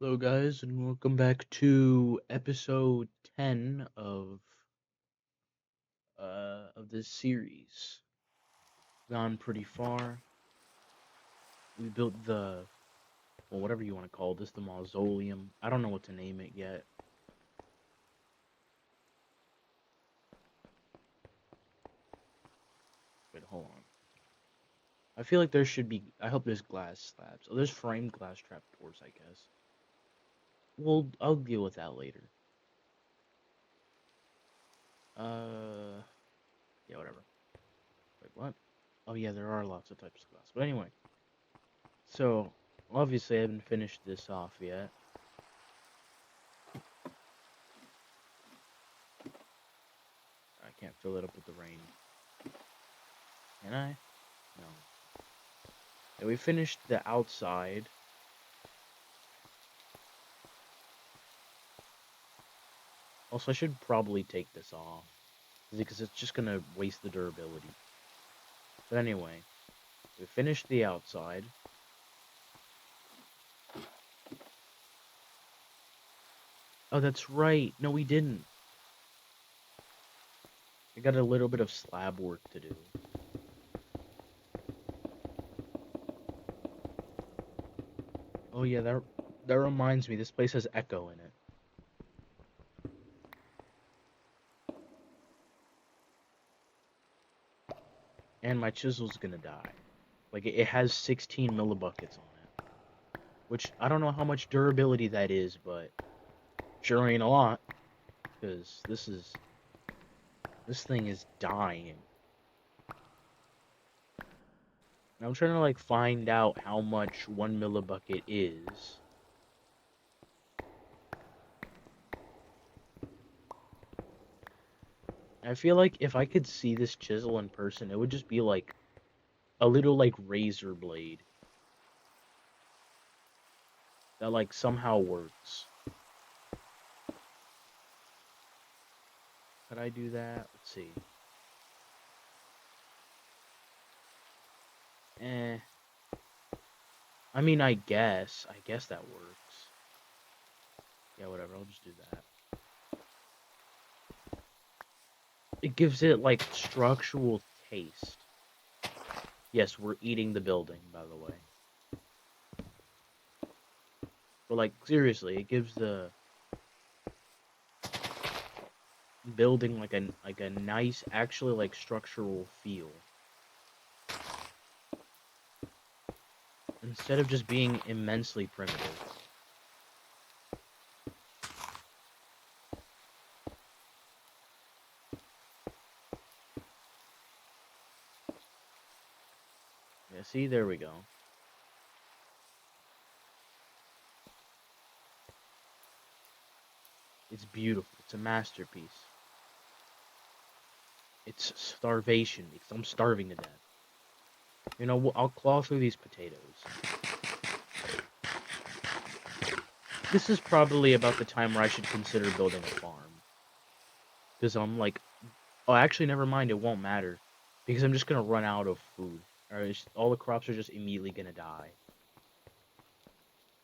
Hello, guys, and welcome back to episode 10 of this series. Gone pretty far. We built whatever you want to call this, the mausoleum. I don't know what to name it yet. Wait, hold on. I feel like there should be. I hope there's glass slabs. Oh, there's framed glass trapdoors, I guess. I'll deal with that later. Uh, yeah, whatever. Wait, what? Oh yeah, there are lots of types of glass. But anyway, so obviously I haven't finished this off yet. I can't fill it up with the rain. Can I? No. Yeah, we finished the outside. Also, I should probably take this off, because it's just gonna waste the durability. But anyway, we finished the outside. Oh, that's right. No, we didn't. We got a little bit of slab work to do. Oh yeah, that reminds me. This place has echo in it. And my chisel's gonna die. Like, it has 16 millibuckets on it. Which, I don't know how much durability that is, but sure ain't a lot. Because this thing is dying. And I'm trying to, like, find out how much 1 millibucket is. I feel like if I could see this chisel in person, it would just be like a little, like, razor blade that, like, somehow works. Could I do that? Let's see. Eh. I mean, I guess that works. Yeah, whatever, I'll just do that. It gives it, like, structural taste. Yes, we're eating the building, by the way. But, like, seriously, it gives the building like a nice, actually, like, structural feel. Instead of just being immensely primitive. Yeah, see, there we go. It's beautiful. It's a masterpiece. It's starvation, because I'm starving to death. You know, I'll claw through these potatoes. This is probably about the time where I should consider building a farm. Because I'm like, oh, actually, never mind, it won't matter. Because I'm just gonna run out of food. Or all the crops are just immediately gonna die.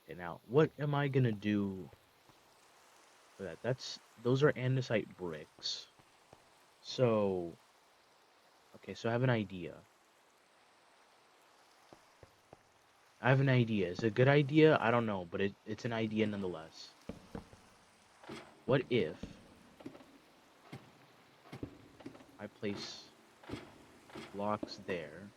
Okay, now, what am I gonna do for that? Those are andesite bricks. So, okay, so I have an idea. I have an idea. Is it a good idea? I don't know, but it's an idea nonetheless. What if I place blocks there?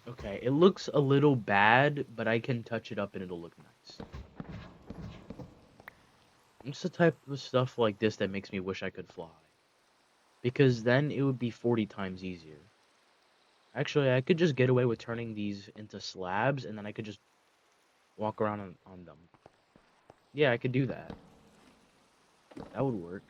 Okay, it looks a little bad, but I can touch it up and it'll look nice. It's the type of stuff like this that makes me wish I could fly. Because then it would be 40 times easier. Actually, I could just get away with turning these into slabs, and then I could just walk around on them. Yeah, I could do that. That would work.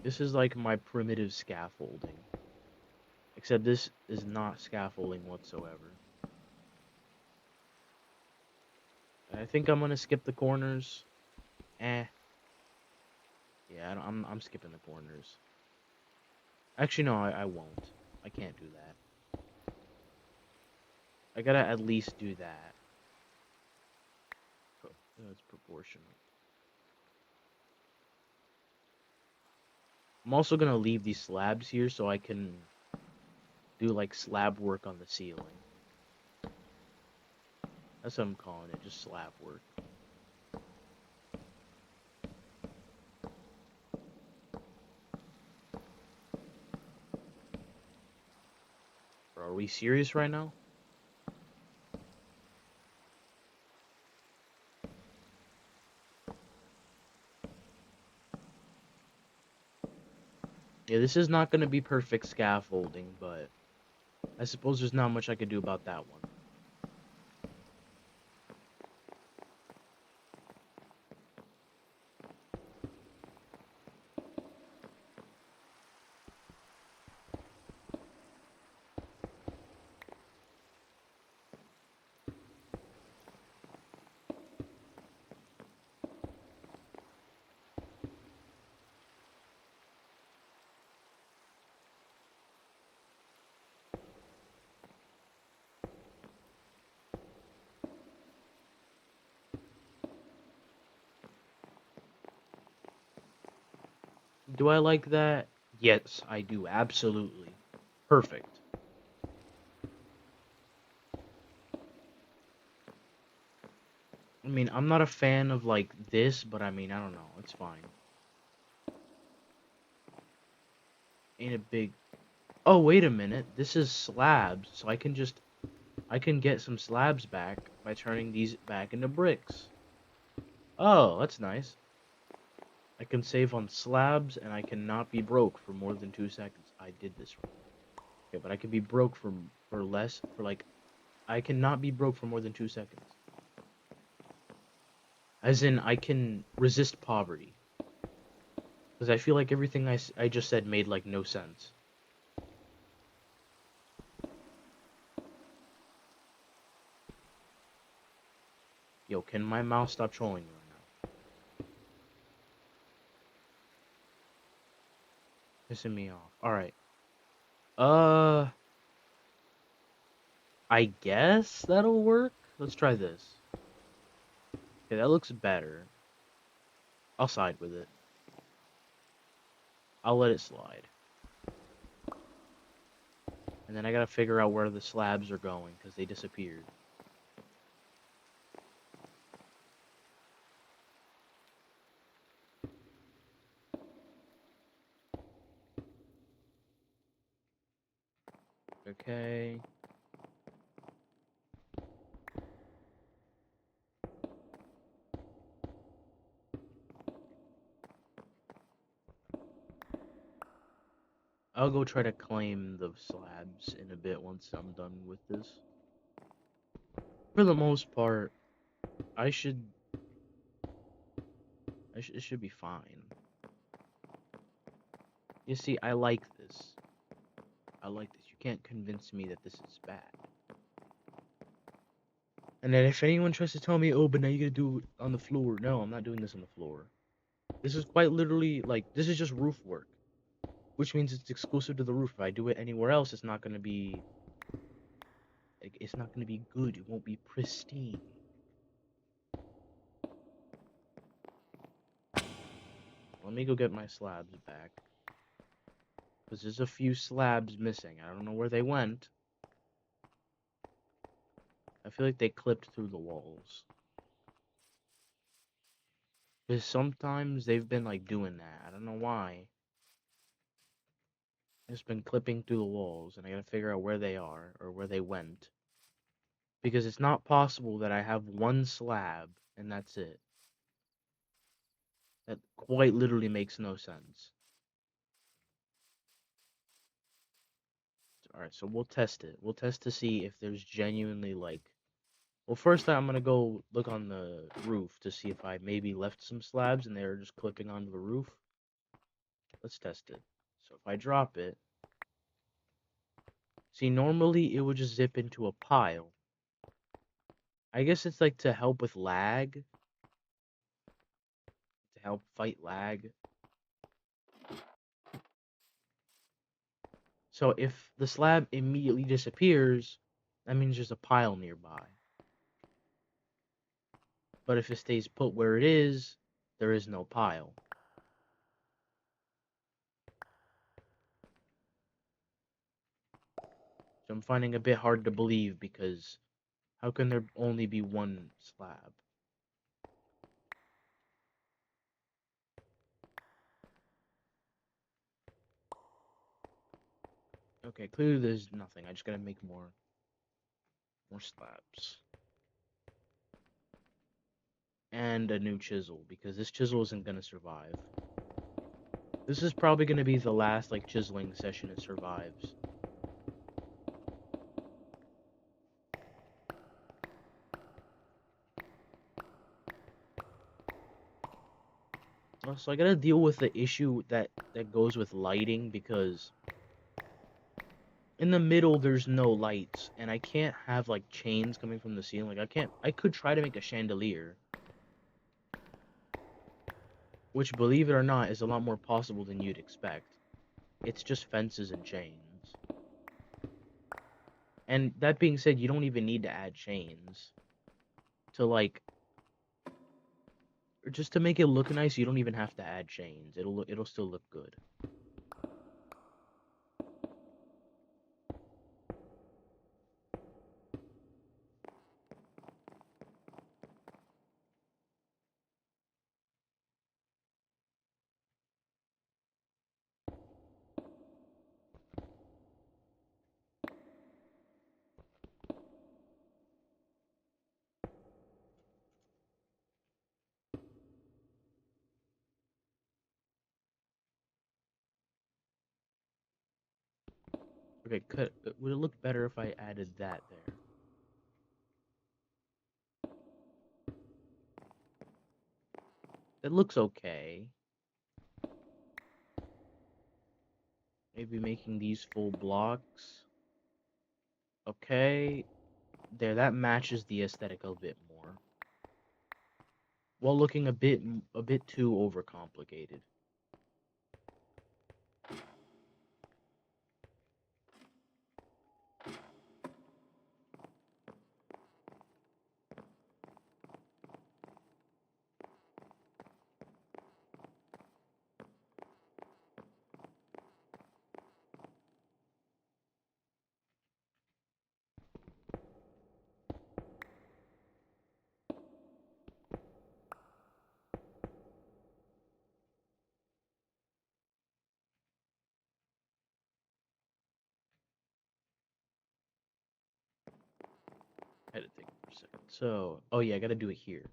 This is like my primitive scaffolding. Except this is not scaffolding whatsoever. I think I'm gonna skip the corners. Eh. Yeah, I'm skipping the corners. Actually, no, I won't. I can't do that. I gotta at least do that. That's proportional. I'm also gonna leave these slabs here so I can do like slab work on the ceiling. That's what I'm calling it, just slab work. Bro, are we serious right now? Yeah, this is not gonna be perfect scaffolding, but I suppose there's not much I could do about that one. Do I like that? Yes, I do, absolutely. Perfect. I mean, I'm not a fan of like this, but I mean, I don't know, it's fine. Ain't a big... Oh, wait a minute. This is slabs, so I can get some slabs back by turning these back into bricks. Oh, that's nice. I can save on slabs, and I cannot be broke for more than 2 seconds. I did this wrong. Okay, but I can be broke for less, for like... I cannot be broke for more than 2 seconds. As in, I can resist poverty. Because I feel like everything I just said made, like, no sense. Yo, can my mouse stop trolling me right now? Pissing me off. Alright. Uh... I guess that'll work? Let's try this. Okay, that looks better. I'll side with it. I'll let it slide. And then I gotta figure out where the slabs are going, because they disappeared. Okay. I'll go try to claim the slabs in a bit once I'm done with this. For the most part, I should... it should be fine. You see, I like this. I like this. You can't convince me that this is bad. And then if anyone tries to tell me, oh, but now you gotta do it on the floor. No, I'm not doing this on the floor. This is quite literally, like, this is just roof work. Which means it's exclusive to the roof. If I do it anywhere else, it's not gonna be... It's not gonna be good. It won't be pristine. Let me go get my slabs back. Because there's a few slabs missing. I don't know where they went. I feel like they clipped through the walls. Because sometimes they've been, like, doing that. I don't know why. It's been clipping through the walls, and I gotta figure out where they are, or where they went. Because it's not possible that I have one slab, and that's it. That quite literally makes no sense. Alright, so we'll test it. We'll test to see if there's genuinely, like... Well, first I'm gonna go look on the roof to see if I maybe left some slabs and they're just clipping onto the roof. Let's test it. So if I drop it... See, normally it would just zip into a pile. I guess it's like to help with lag. To help fight lag. So if the slab immediately disappears, that means there's a pile nearby. But if it stays put where it is, there is no pile. So I'm finding it a bit hard to believe because how can there only be one slab? Okay, clearly there's nothing. I just gotta make more slabs. And a new chisel, because this chisel isn't gonna survive. This is probably gonna be the last, like, chiseling session it survives. So I gotta deal with the issue that goes with lighting, because in the middle there's no lights, and I can't have, like, chains coming from the ceiling. Like, I could try to make a chandelier, which, believe it or not, is a lot more possible than you'd expect. It's just fences and chains. And that being said, you don't even need to add chains to, like, or just to make it look nice. You don't even have to add chains. It'll still look good. Okay, cut. Would it look better if I added that there? It looks okay. Maybe making these full blocks. Okay. There, that matches the aesthetic a bit more. While looking a bit too overcomplicated. I had to think for a second. So, oh yeah, I gotta do it here.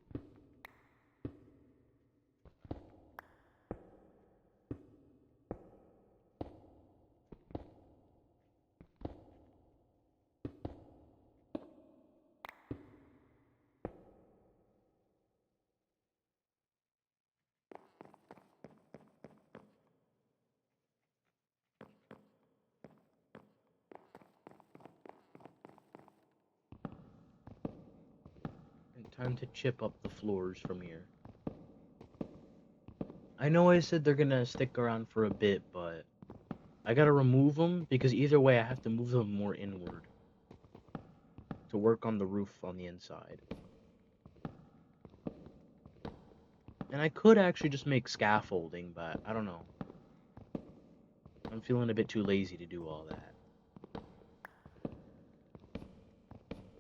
And time to chip up the floors from here. I know I said they're gonna stick around for a bit, but I gotta remove them because either way I have to move them more inward to work on the roof on the inside. And I could actually just make scaffolding, but I don't know. I'm feeling a bit too lazy to do all that.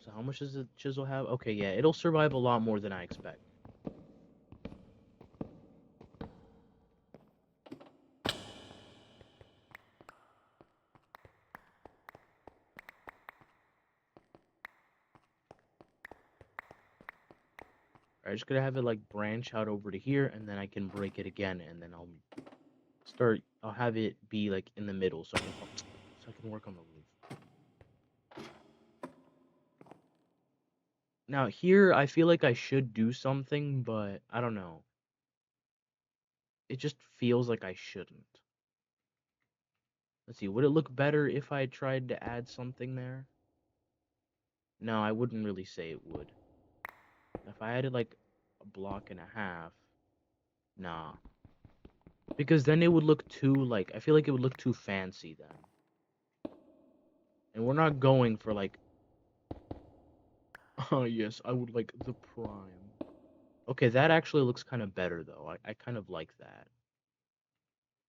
So how much does the chisel have? Okay, yeah, it'll survive a lot more than I expect. I'm just gonna have it like branch out over to here, and then I can break it again, and then I'll have it be like in the middle, so I can work on the roof. Now here, I feel like I should do something, but I don't know. It just feels like I shouldn't. Let's see, would it look better if I tried to add something there? No, I wouldn't really say it would. If I added like a block and a half, nah. Because then it would look too, like, I feel like it would look too fancy then. And we're not going for like, oh yes, I would like the prime. Okay, that actually looks kind of better though. I kind of like that.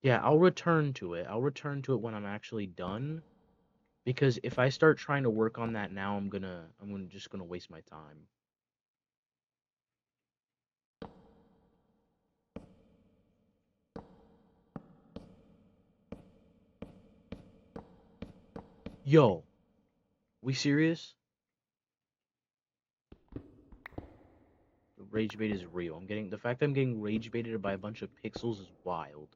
Yeah, I'll return to it. I'll return to it when I'm actually done. Because if I start trying to work on that now, I'm just gonna waste my time. Yo, we serious? The rage bait is real. The fact I'm getting rage baited by a bunch of pixels is wild.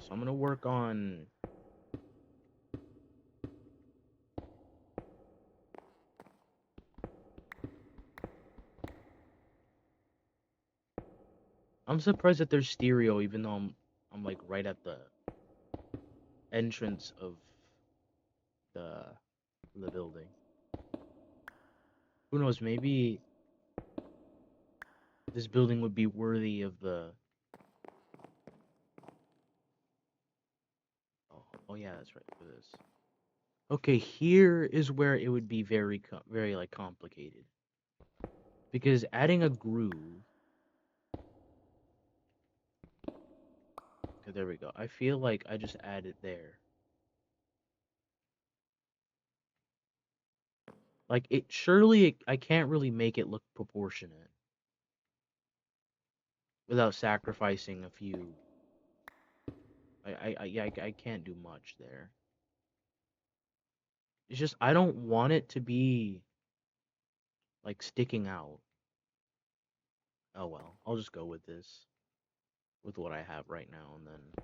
So I'm gonna work on. I'm surprised that there's stereo, even though I'm like right at the entrance of the building. Who knows? Maybe this building would be worthy of the. Oh yeah, that's right for this. Okay, here is where it would be very like complicated because adding a groove. Okay, there we go. I feel like I just added there. Like I can't really make it look proportionate without sacrificing a few. I can't do much there. It's just I don't want it to be like sticking out. Oh well, I'll just go with this, with what I have right now, and then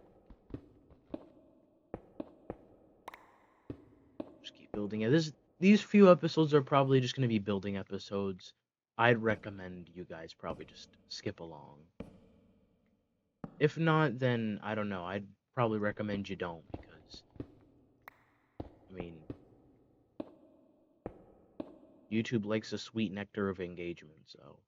just keep building it. These few episodes are probably just gonna be building episodes. I'd recommend you guys probably just skip along. If not, then I don't know. I'd probably recommend you don't because I mean YouTube likes the sweet nectar of engagement, so.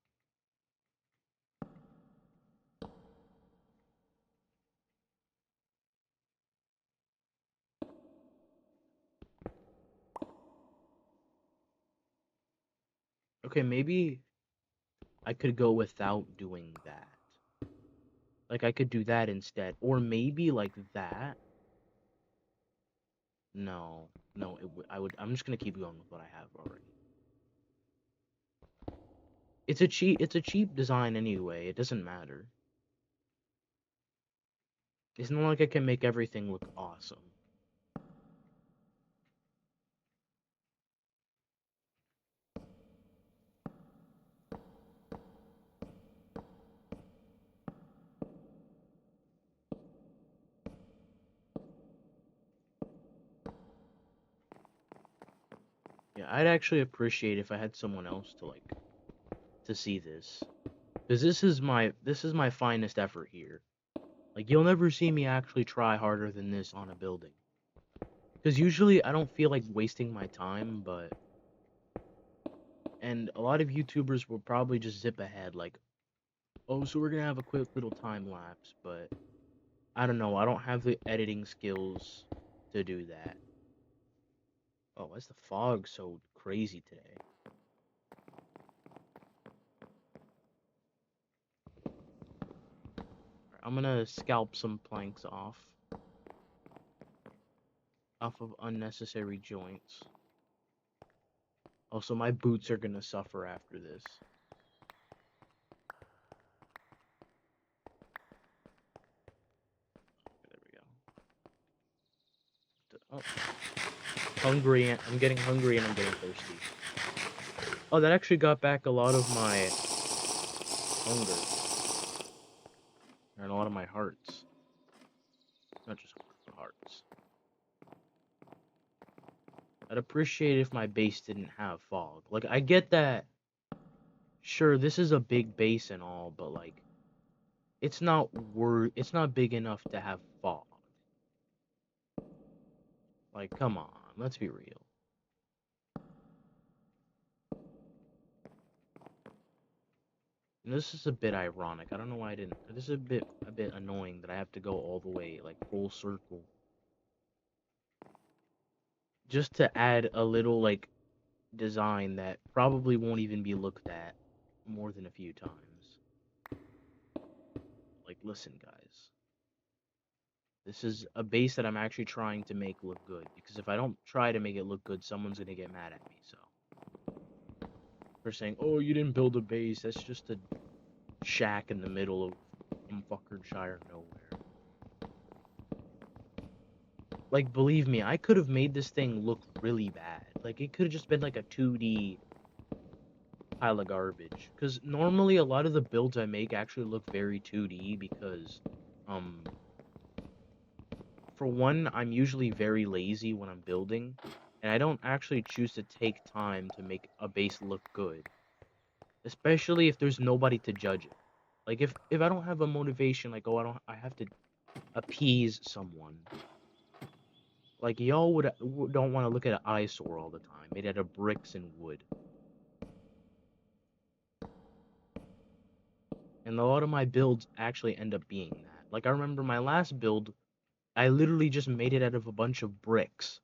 Okay, maybe I could go without doing that. Like I could do that instead, or maybe like that. No, no, I would. I'm just gonna keep going with what I have already. It's a cheap design anyway. It doesn't matter. It's not like I can make everything look awesome. Yeah, I'd actually appreciate if I had someone else to like to see this, because this is my finest effort here. Like you'll never see me actually try harder than this on a building. Because usually I don't feel like wasting my time, but and a lot of YouTubers will probably just zip ahead like, oh, so we're gonna have a quick little time lapse, but I don't know. I don't have the editing skills to do that. Oh, why's the fog so crazy today? I'm gonna scalp some planks off of unnecessary joints. Also, my boots are gonna suffer after this. There we go. Oh, hungry. I'm getting hungry and I'm getting thirsty. Oh, that actually got back a lot of my hunger and a lot of my hearts. Not just hunger, but hearts. I'd appreciate if my base didn't have fog. Like, I get that. Sure, this is a big base and all, but like, it's not big enough to have fog. Like, come on, let's be real. And this is a bit ironic. I don't know why I didn't. This is a bit annoying that I have to go all the way, like full circle, just to add a little like design that probably won't even be looked at more than a few times. Like, listen, guys. This is a base that I'm actually trying to make look good, because if I don't try to make it look good, someone's gonna get mad at me, so. They're saying, oh, you didn't build a base, that's just a shack in the middle of Fuckernshire nowhere. Like, believe me, I could have made this thing look really bad. Like, it could have just been like a 2D pile of garbage. Because normally a lot of the builds I make actually look very 2D because, for one, I'm usually very lazy when I'm building, and I don't actually choose to take time to make a base look good, especially if there's nobody to judge it. Like if I don't have a motivation, like, oh, I have to appease someone. Like, y'all don't want to look at an eyesore all the time, made out of bricks and wood. And a lot of my builds actually end up being that. Like, I remember my last build, I literally just made it out of a bunch of bricks.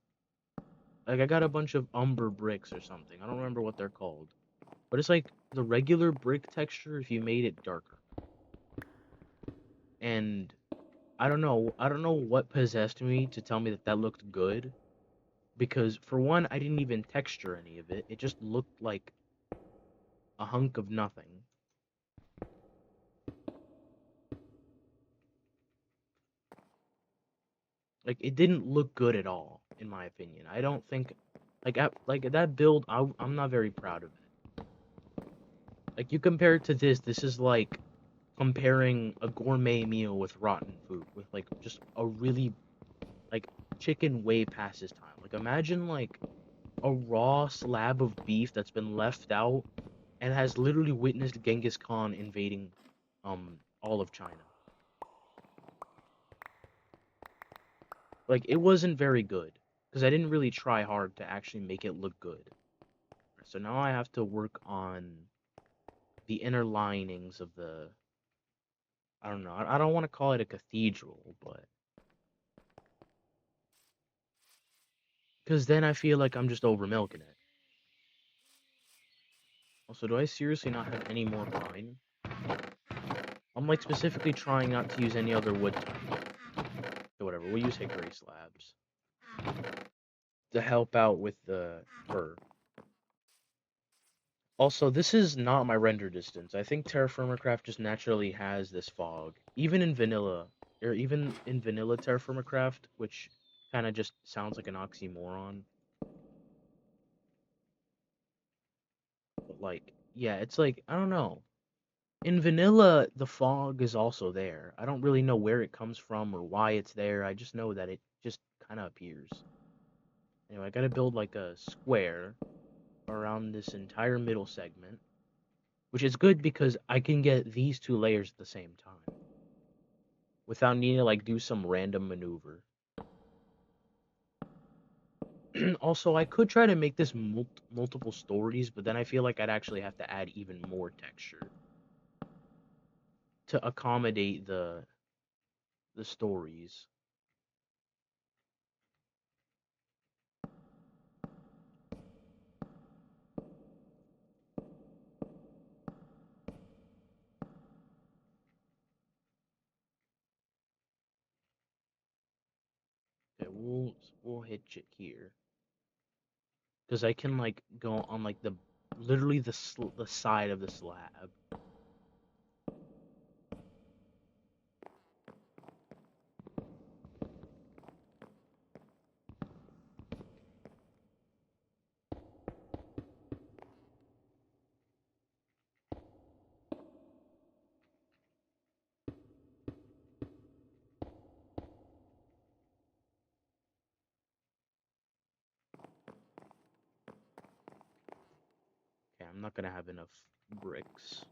Like, I got a bunch of umber bricks or something. I don't remember what they're called. But it's like the regular brick texture if you made it darker. And I don't know what possessed me to tell me that that looked good. Because, for one, I didn't even texture any of it. It just looked like a hunk of nothing. Like, it didn't look good at all, in my opinion. I don't think, like that build, I'm not very proud of it. Like, you compare it to this is like comparing a gourmet meal with rotten food, with like just a really, like, chicken way past its time. Like, imagine like a raw slab of beef that's been left out and has literally witnessed Genghis Khan invading all of China. Like, it wasn't very good because I didn't really try hard to actually make it look good. So now I have to work on the inner linings of the, I don't know, I don't want to call it a cathedral, but because then I feel like I'm just over milking it. Also, do I seriously not have any more pine? I'm like specifically trying not to use any other wood type. So whatever, we'll use hickory slabs to help out with the fur. Also, this is not my render distance. I think TerraFirmaCraft just naturally has this fog. Even in vanilla, or even in vanilla TerraFirmaCraft, which kind of just sounds like an oxymoron. But like, yeah, it's like, I don't know. In vanilla, the fog is also there. I don't really know where it comes from or why it's there. I just know that it just kind of appears. Anyway, I gotta build like a square around this entire middle segment, which is good because I can get these two layers at the same time without needing to like do some random maneuver. Also, I could try to make this multiple stories, but then I feel like I'd actually have to add even more texture to accommodate the stories. Okay, we'll hitch it here because I can like go on like the literally the side of the slab. I'm not gonna have enough bricks.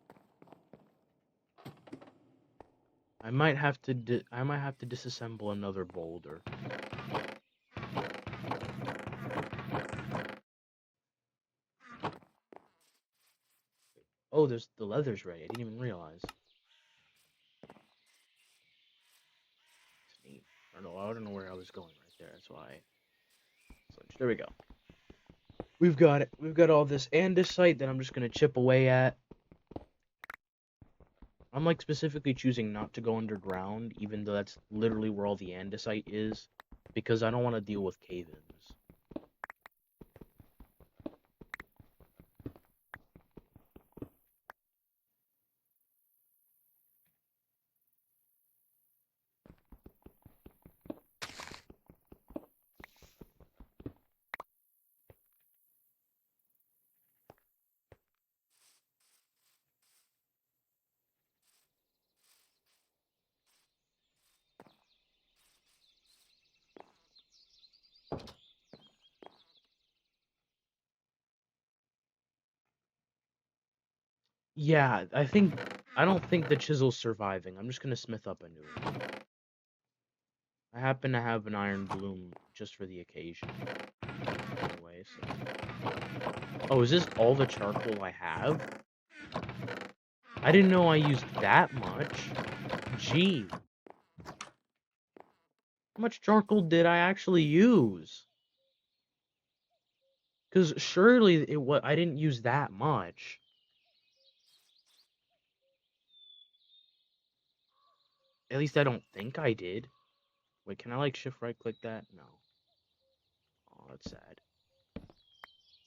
I might have to disassemble another boulder. Oh, there's the leather's ready. I didn't even realize. It's neat. I don't know where I was going right there. That's why. There we go. We've got it. We've got all this andesite that I'm just gonna chip away at. I'm like specifically choosing not to go underground, even though that's literally where all the andesite is, because I don't want to deal with cave-ins. Yeah, I don't think the chisel's surviving. I'm just gonna smith up a new one. I happen to have an iron bloom just for the occasion. Anyway, so. Oh, is this all the charcoal I have? I didn't know I used that much. Gee. How much charcoal did I actually use? Because surely I didn't use that much. At least I don't think I did. Wait, can I like shift right click that? No. Oh, that's sad.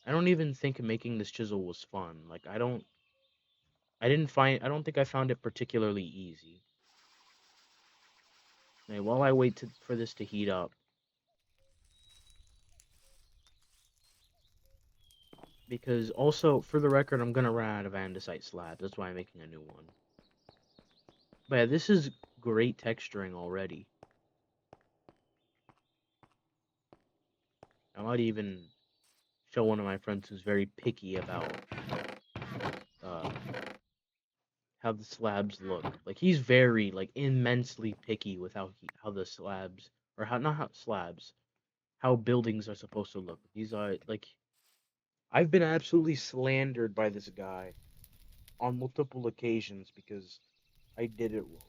I don't even think making this chisel was fun. Like I don't think I found it particularly easy. Okay, while I wait for this to heat up. Because also, for the record, I'm gonna run out of andesite slabs. That's why I'm making a new one. But yeah, this is great texturing already. I might even show one of my friends who's very picky about uh, how the slabs look. Like he's very like immensely picky with how the slabs or how buildings are supposed to look. These are like I've been absolutely slandered by this guy on multiple occasions because I did it wrong.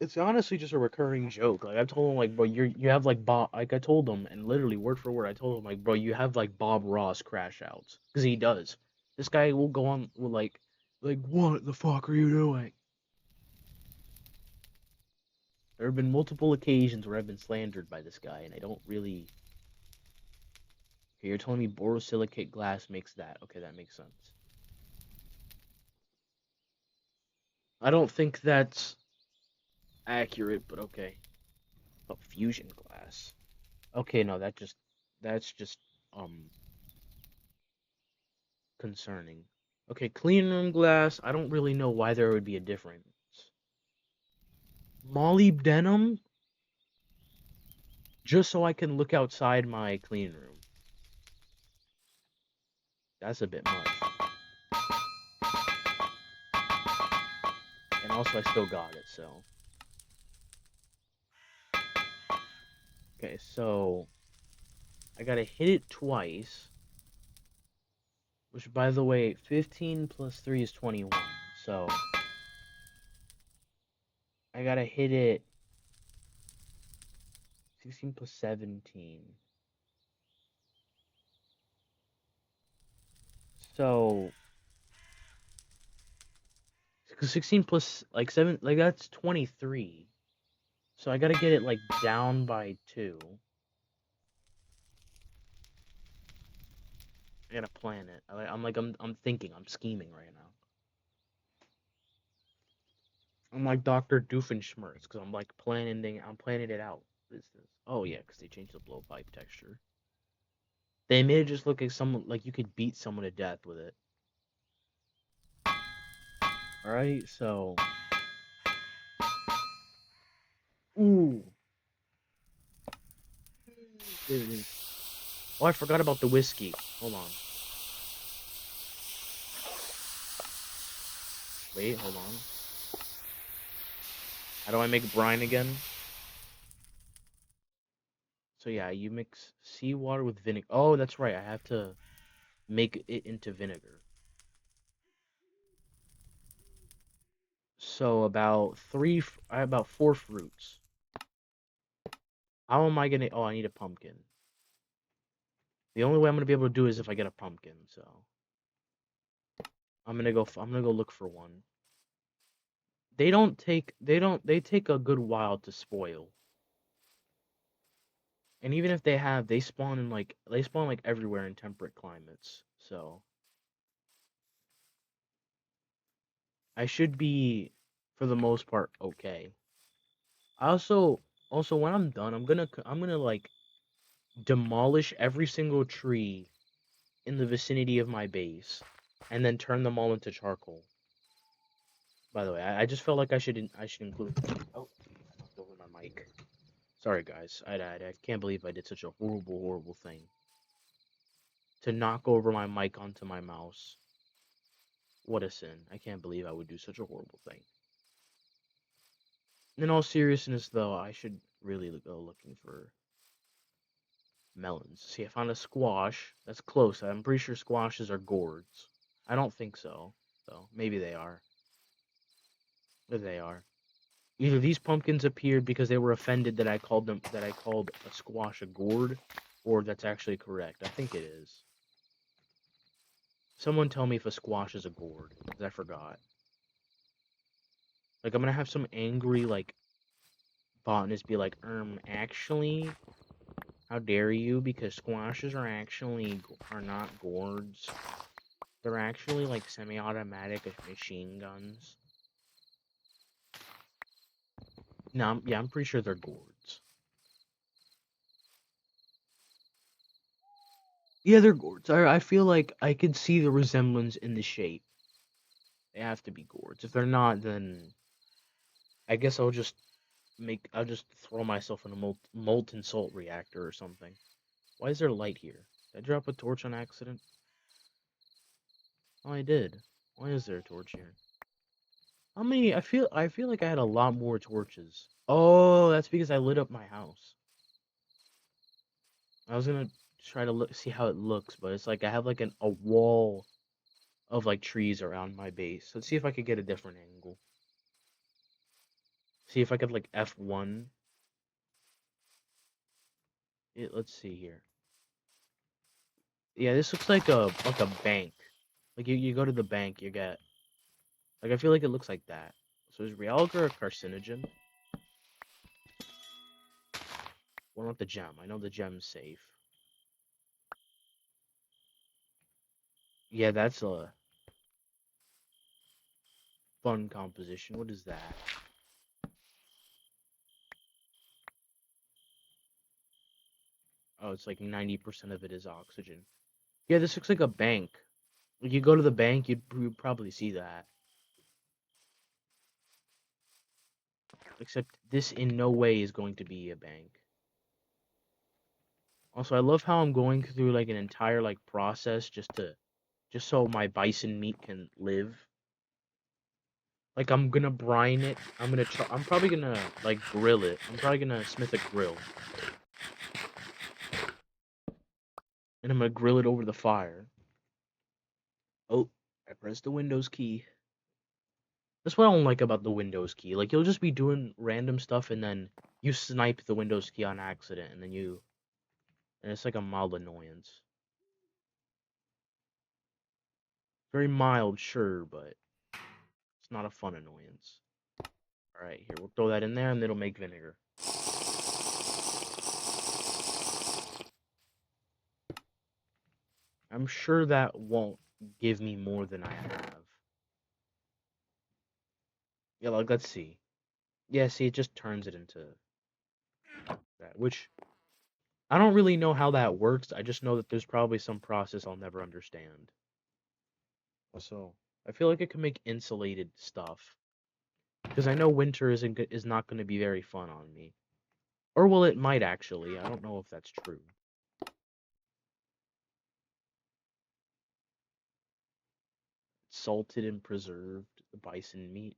It's honestly just a recurring joke. Like I told him, like, bro, you have like Bob. Like I told him, and literally word for word, I told him, like, bro, you have like Bob Ross crash outs because he does. This guy will go on with like, what the fuck are you doing? There have been multiple occasions where I've been slandered by this guy, and I don't really. Okay, you're telling me borosilicate glass makes that? Okay, that makes sense. I don't think that's accurate, but okay. Oh, fusion glass. Okay, no, that's just um concerning. Okay, clean room glass. I don't really know why there would be a difference. Molybdenum, just so I can look outside my clean room. That's a bit much. And also, I still got it, so. Okay, so I gotta hit it twice. Which, by the way, 15 plus 3 is 21. So I gotta hit it 16 plus 17. So 16 plus like 7, like that's 23. So I gotta get it like down by 2. I gotta plan it. I'm thinking, I'm scheming right now. I'm like Dr. Doofenshmirtz because I'm planning it out. What is this? Oh yeah, because they changed the blowpipe texture. They made it just look like someone like you could beat someone to death with it. All right, so ooh, there it is. Oh, I forgot about the whiskey. Hold on. Wait, hold on. How do I make brine again? So yeah, you mix seawater with vinegar. Oh, that's right. I have to make it into vinegar. So about 4 fruits. How am I gonna? Oh, I need a pumpkin. The only way I'm gonna be able to do it is if I get a pumpkin. So I'm gonna go look for one. They take a good while to spoil. And even if they spawn like everywhere in temperate climates. So I should be, for the most part, okay. I also when I'm done, I'm gonna like demolish every single tree in the vicinity of my base, and then turn them all into charcoal. By the way, I just felt like I should include. Oh, I knocked over my mic. Sorry guys, I can't believe I did such a horrible thing to knock over my mic onto my mouse. What a sin! I can't believe I would do such a horrible thing. In all seriousness, though, I should really go looking for melons. See, I found a squash. That's close. I'm pretty sure squashes are gourds. I don't think so, though. Maybe they are. Maybe they are. Either these pumpkins appeared because they were offended that I called a squash a gourd, or that's actually correct. I think it is. Someone tell me if a squash is a gourd, because I forgot. Like, I'm gonna have some angry, like, botanist be like, actually, how dare you? Because squashes are not gourds. They're actually like semi-automatic machine guns. No, yeah, I'm pretty sure they're gourds. Yeah, they're gourds. I feel like I could see the resemblance in the shape. They have to be gourds. If they're not, then I guess I'll just throw myself in a molten salt reactor or something. Why is there light here? Did I drop a torch on accident? Oh, I did. Why is there a torch here? How many? I feel like I had a lot more torches. Oh, that's because I lit up my house. I was gonna try to see how it looks, but it's like I have like a wall of like trees around my base. Let's see if I could get a different angle. See if I could like F1. Let's see here. Yeah, this looks like a bank. Like you go to the bank, you get like I feel like it looks like that. So is Realgar a carcinogen? Well, not the gem. I know the gem's safe. Yeah, that's a fun composition. What is that? Oh, it's like 90% of it is oxygen. Yeah, this looks like a bank. Like you go to the bank, you'd probably see that. Except this in no way is going to be a bank. Also, I love how I'm going through like an entire like process just so my bison meat can live. Like I'm gonna brine it. I'm probably gonna like grill it. I'm probably gonna smith a grill. And I'm gonna grill it over the fire. Oh, I pressed the Windows key. That's what I don't like about the Windows key. Like you'll just be doing random stuff and then you snipe the Windows key on accident and it's like a mild annoyance. Very mild, sure, but it's not a fun annoyance. Alright, here, we'll throw that in there and it'll make vinegar. I'm sure that won't give me more than I have. Yeah, like, let's see. Yeah, see, it just turns it into that, which I don't really know how that works. I just know that there's probably some process I'll never understand. So, I feel like it can make insulated stuff. Because I know winter is not going to be very fun on me. Or well, it might actually. I don't know if that's true. salted and preserved the bison meat.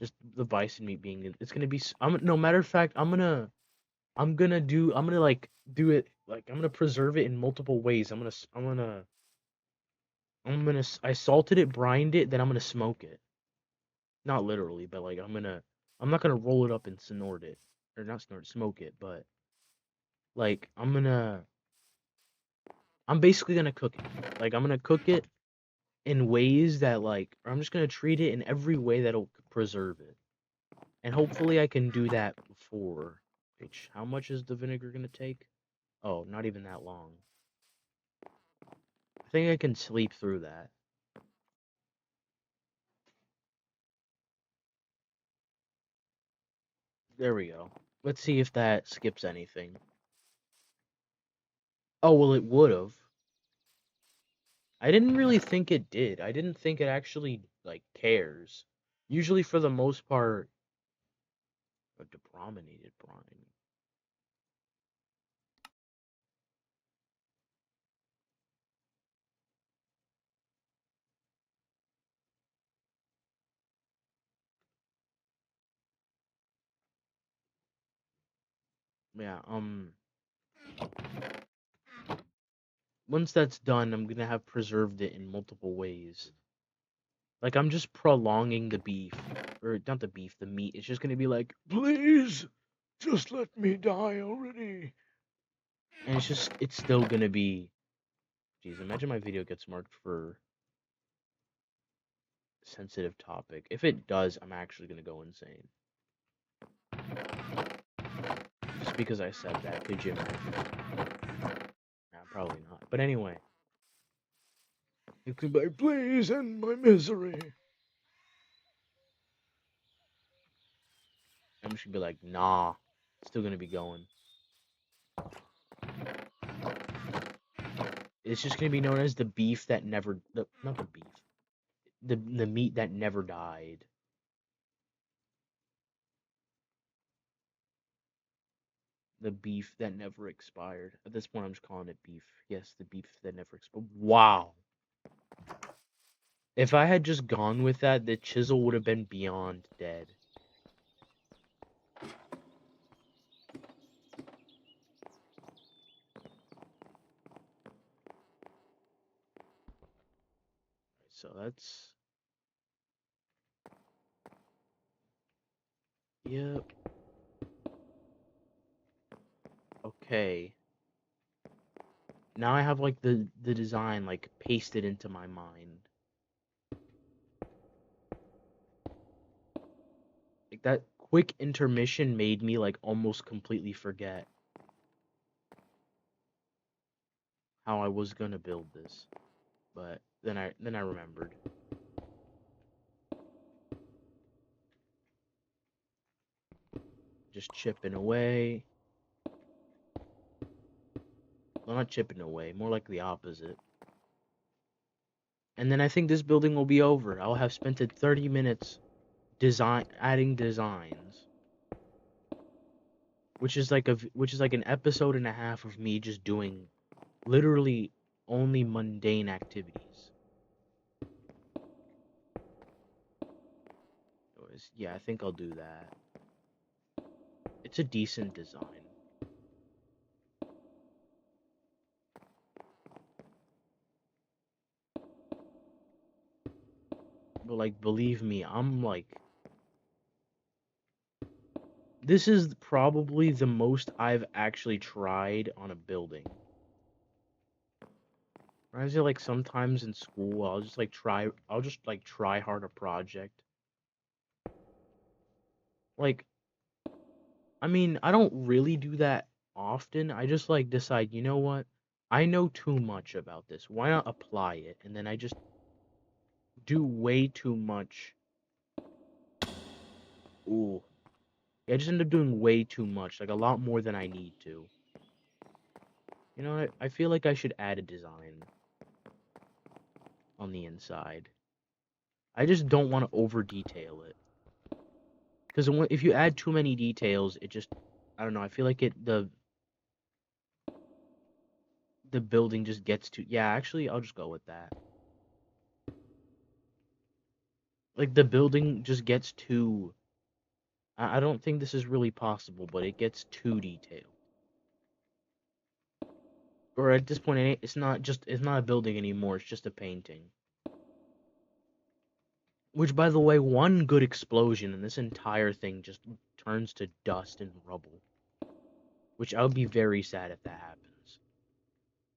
Just the bison meat being, it's gonna be. No matter of fact, I'm gonna like do it like I'm gonna preserve it in multiple ways. I salted it, brined it, then I'm gonna smoke it. Not literally, but like I'm not gonna roll it up and snort it, or not snort, smoke it, but like I'm basically gonna cook it. Like I'm gonna cook it in ways that like, or I'm just gonna treat it in every way that'll preserve it, and hopefully I can do that before. Which, how much is the vinegar gonna take? Oh, not even that long. I think I can sleep through that. There we go. Let's see if that skips anything. Oh, well, it would have. I didn't really think it did. I didn't think it actually, like, cares. Usually, for the most part, a debrominated brine. Yeah, once that's done, I'm gonna have preserved it in multiple ways. Like, I'm just prolonging the beef. Or, not the beef, the meat. It's just gonna be like, please, just let me die already. And it's still gonna be. Jeez, imagine my video gets marked for sensitive topic. If it does, I'm actually gonna go insane. Just because I said that, could you imagine? Nah, probably not. But anyway. You could be, please end my misery. I'm just gonna be like, nah. Still gonna be going. It's just gonna be known as the beef that never, not the beef, the meat that never died. The beef that never expired. At this point, I'm just calling it beef. Yes, the beef that never expired. Wow. If I had just gone with that, the chisel would have been beyond dead. So that's... Yep. Okay. Now I have like the design like pasted into my mind. Like that quick intermission made me like almost completely forget how I was gonna build this. But then I remembered. Just chipping away. Well, not chipping away, more like the opposite. And then I think this building will be over. I'll have spent it 30 minutes adding designs. Which is like an episode and a half of me just doing literally only mundane activities. Yeah, I think I'll do that. It's a decent design. But like, believe me, I'm like, this is probably the most I've actually tried on a building. I feel like sometimes in school, I'll just like try hard a project. Like, I mean, I don't really do that often. I just like decide, you know what? I know too much about this. Why not apply it? And then I just do way too much. Ooh. Yeah, I just end up doing way too much, like a lot more than I need to. You know, I feel like I should add a design on the inside. I just don't want to over detail it. Because if you add too many details, it just, I don't know, I feel like the building just gets too, yeah, actually, I'll just go with that. Like, the building just gets too... I don't think this is really possible, but it gets too detailed. Or at this point, it's not a building anymore, it's just a painting. Which, by the way, one good explosion and this entire thing just turns to dust and rubble. Which I would be very sad if that happens.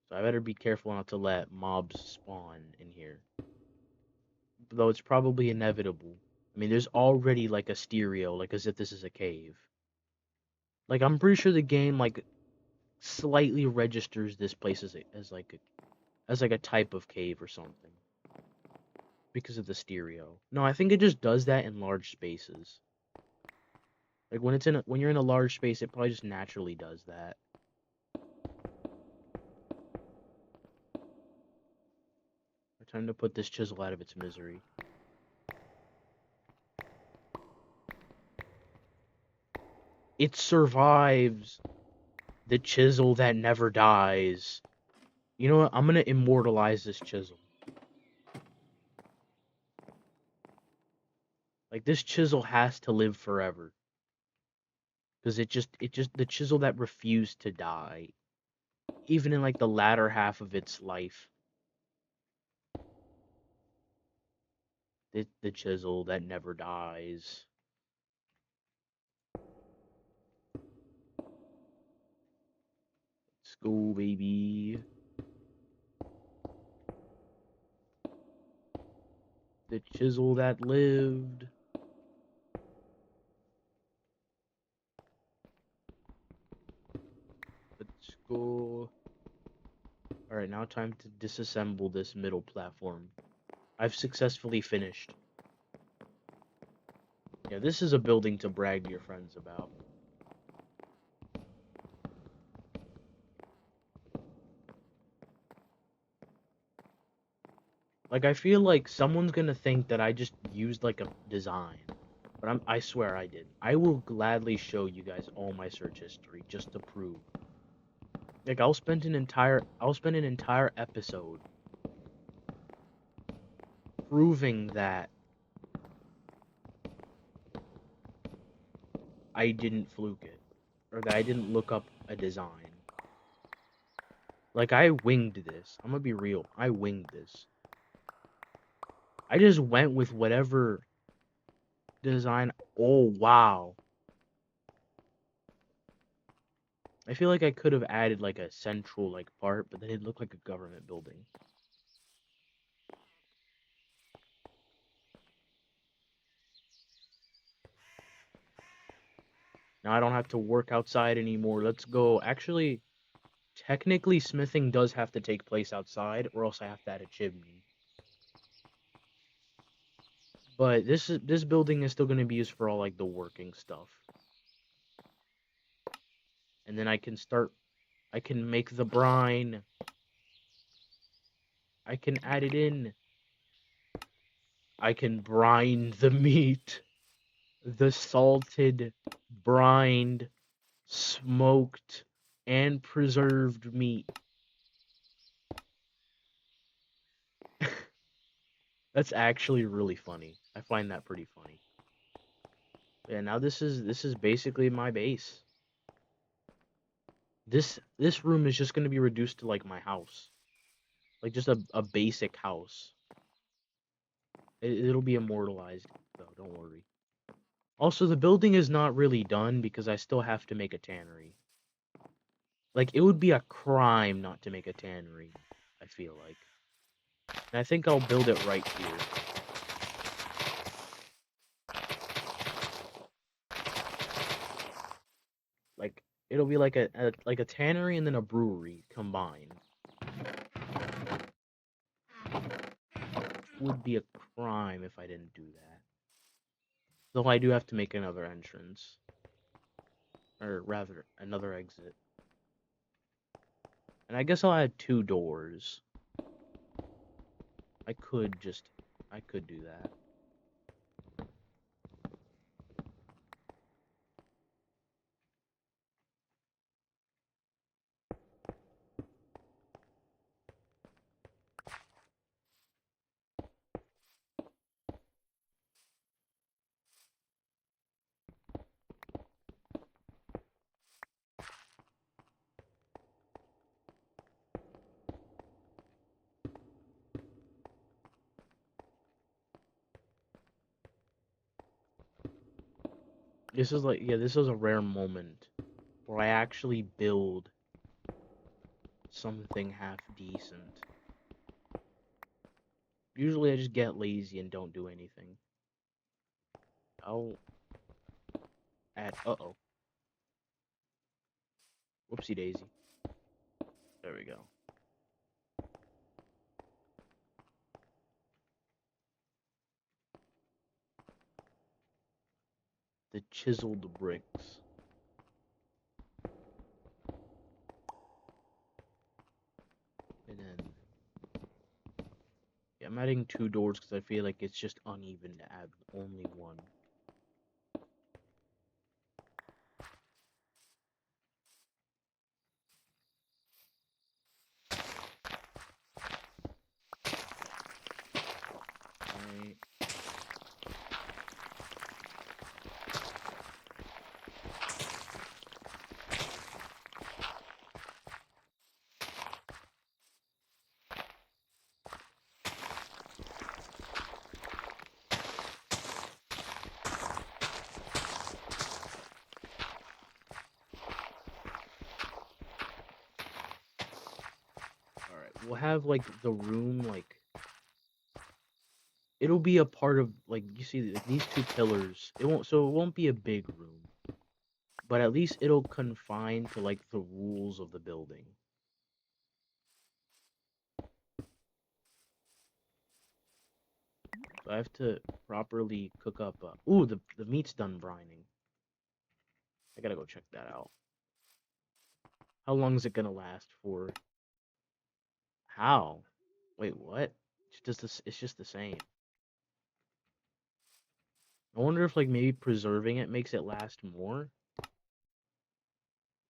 So I better be careful not to let mobs spawn in here. Though it's probably inevitable. I mean, there's already, like, a stereo, like, as if this is a cave. Like, I'm pretty sure the game, like, slightly registers this place as like a type of cave or something. Because of the stereo. No, I think it just does that in large spaces. Like, when you're in a large space, it probably just naturally does that. Time to put this chisel out of its misery. It survives. The chisel that never dies. You know what? I'm gonna immortalize this chisel. Like, this chisel has to live forever. Because the chisel that refused to die. Even in, like, the latter half of its life. The chisel that never dies. Let's go, baby. The chisel that lived. Let's go. Alright, now time to disassemble this middle platform. I've successfully finished. Yeah, this is a building to brag to your friends about. Like, I feel like someone's gonna think that I just used, like, a design. But I swear I did. I will gladly show you guys all my search history just to prove. Like, I'll spend an entire episode proving that I didn't fluke it. Or that I didn't look up a design. Like, I winged this. I'm gonna be real. I winged this. I just went with whatever design. Oh, wow. I feel like I could have added, like, a central, like, part, but then it'd look like a government building. Now I don't have to work outside anymore. Let's go. Actually, technically, smithing does have to take place outside, or else I have to add a chimney. But this building is still going to be used for all, like, the working stuff. And then I can make the brine. I can add it in. I can brine the meat. The salted, brined, smoked, and preserved meat. That's actually really funny. I find that pretty funny. Yeah, now this is basically my base. This room is just gonna be reduced to, like, my house. Like, just a basic house. It'll be immortalized though, don't worry. Also, the building is not really done because I still have to make a tannery. Like, it would be a crime not to make a tannery, I feel like. And I think I'll build it right here. Like, it'll be like a tannery and then a brewery combined. Would be a crime if I didn't do that. Though I do have to make another entrance. Or rather, another exit. And I guess I'll add 2 doors. I could do that. This is like, yeah, this is a rare moment where I actually build something half decent. Usually I just get lazy and don't do anything. I'll add, uh-oh. Whoopsie daisy. There we go. The chiseled bricks. And then, yeah, I'm adding 2 doors because I feel like it's just uneven to add only one. Right. Alright, we'll have, like, the room, like, it'll be a part of, like, you see, like, these 2 pillars, it won't be a big room, but at least it'll confine to, like, the rules of the building. So I have to properly cook up, ooh, the meat's done brining. I gotta go check that out. How long is it gonna last for? How? Wait, what? It's just the same. I wonder if, like, maybe preserving it makes it last more?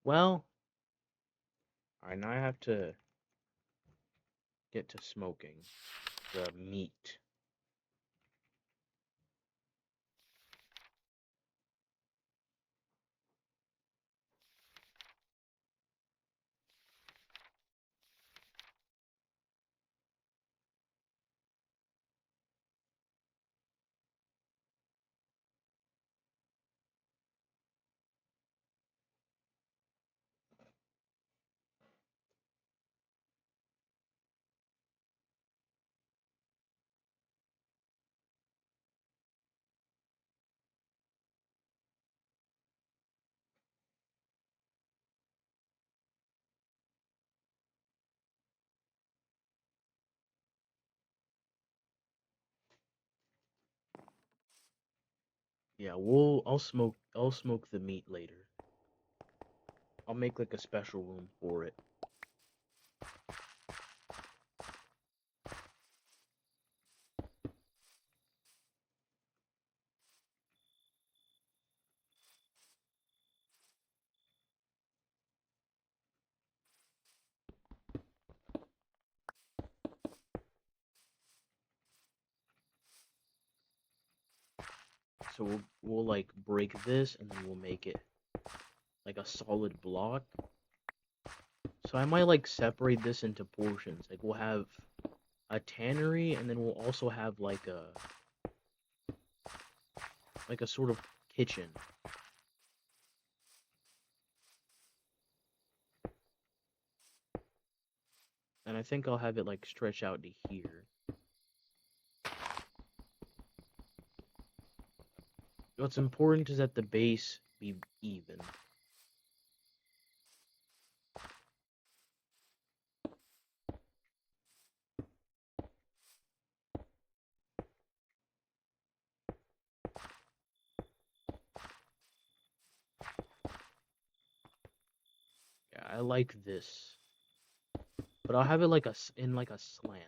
Well, alright, now I have to get to smoking the meat. Yeah, I'll smoke the meat later. I'll make like a special room for it. So we'll like break this and then we'll make it like a solid block. So I might like separate this into portions. Like we'll have a tannery and then we'll also have like a sort of kitchen. And I think I'll have it like stretch out to here. What's important is that the base be even. Yeah, I like this. But I'll have it like in like a slant.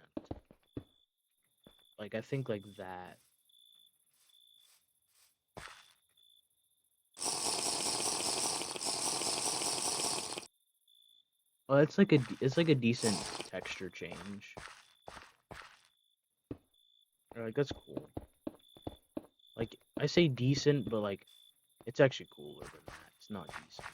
Like I think like that. Oh, it's like a decent texture change. Like that's cool. Like I say decent, but like it's actually cooler than that. It's not decent.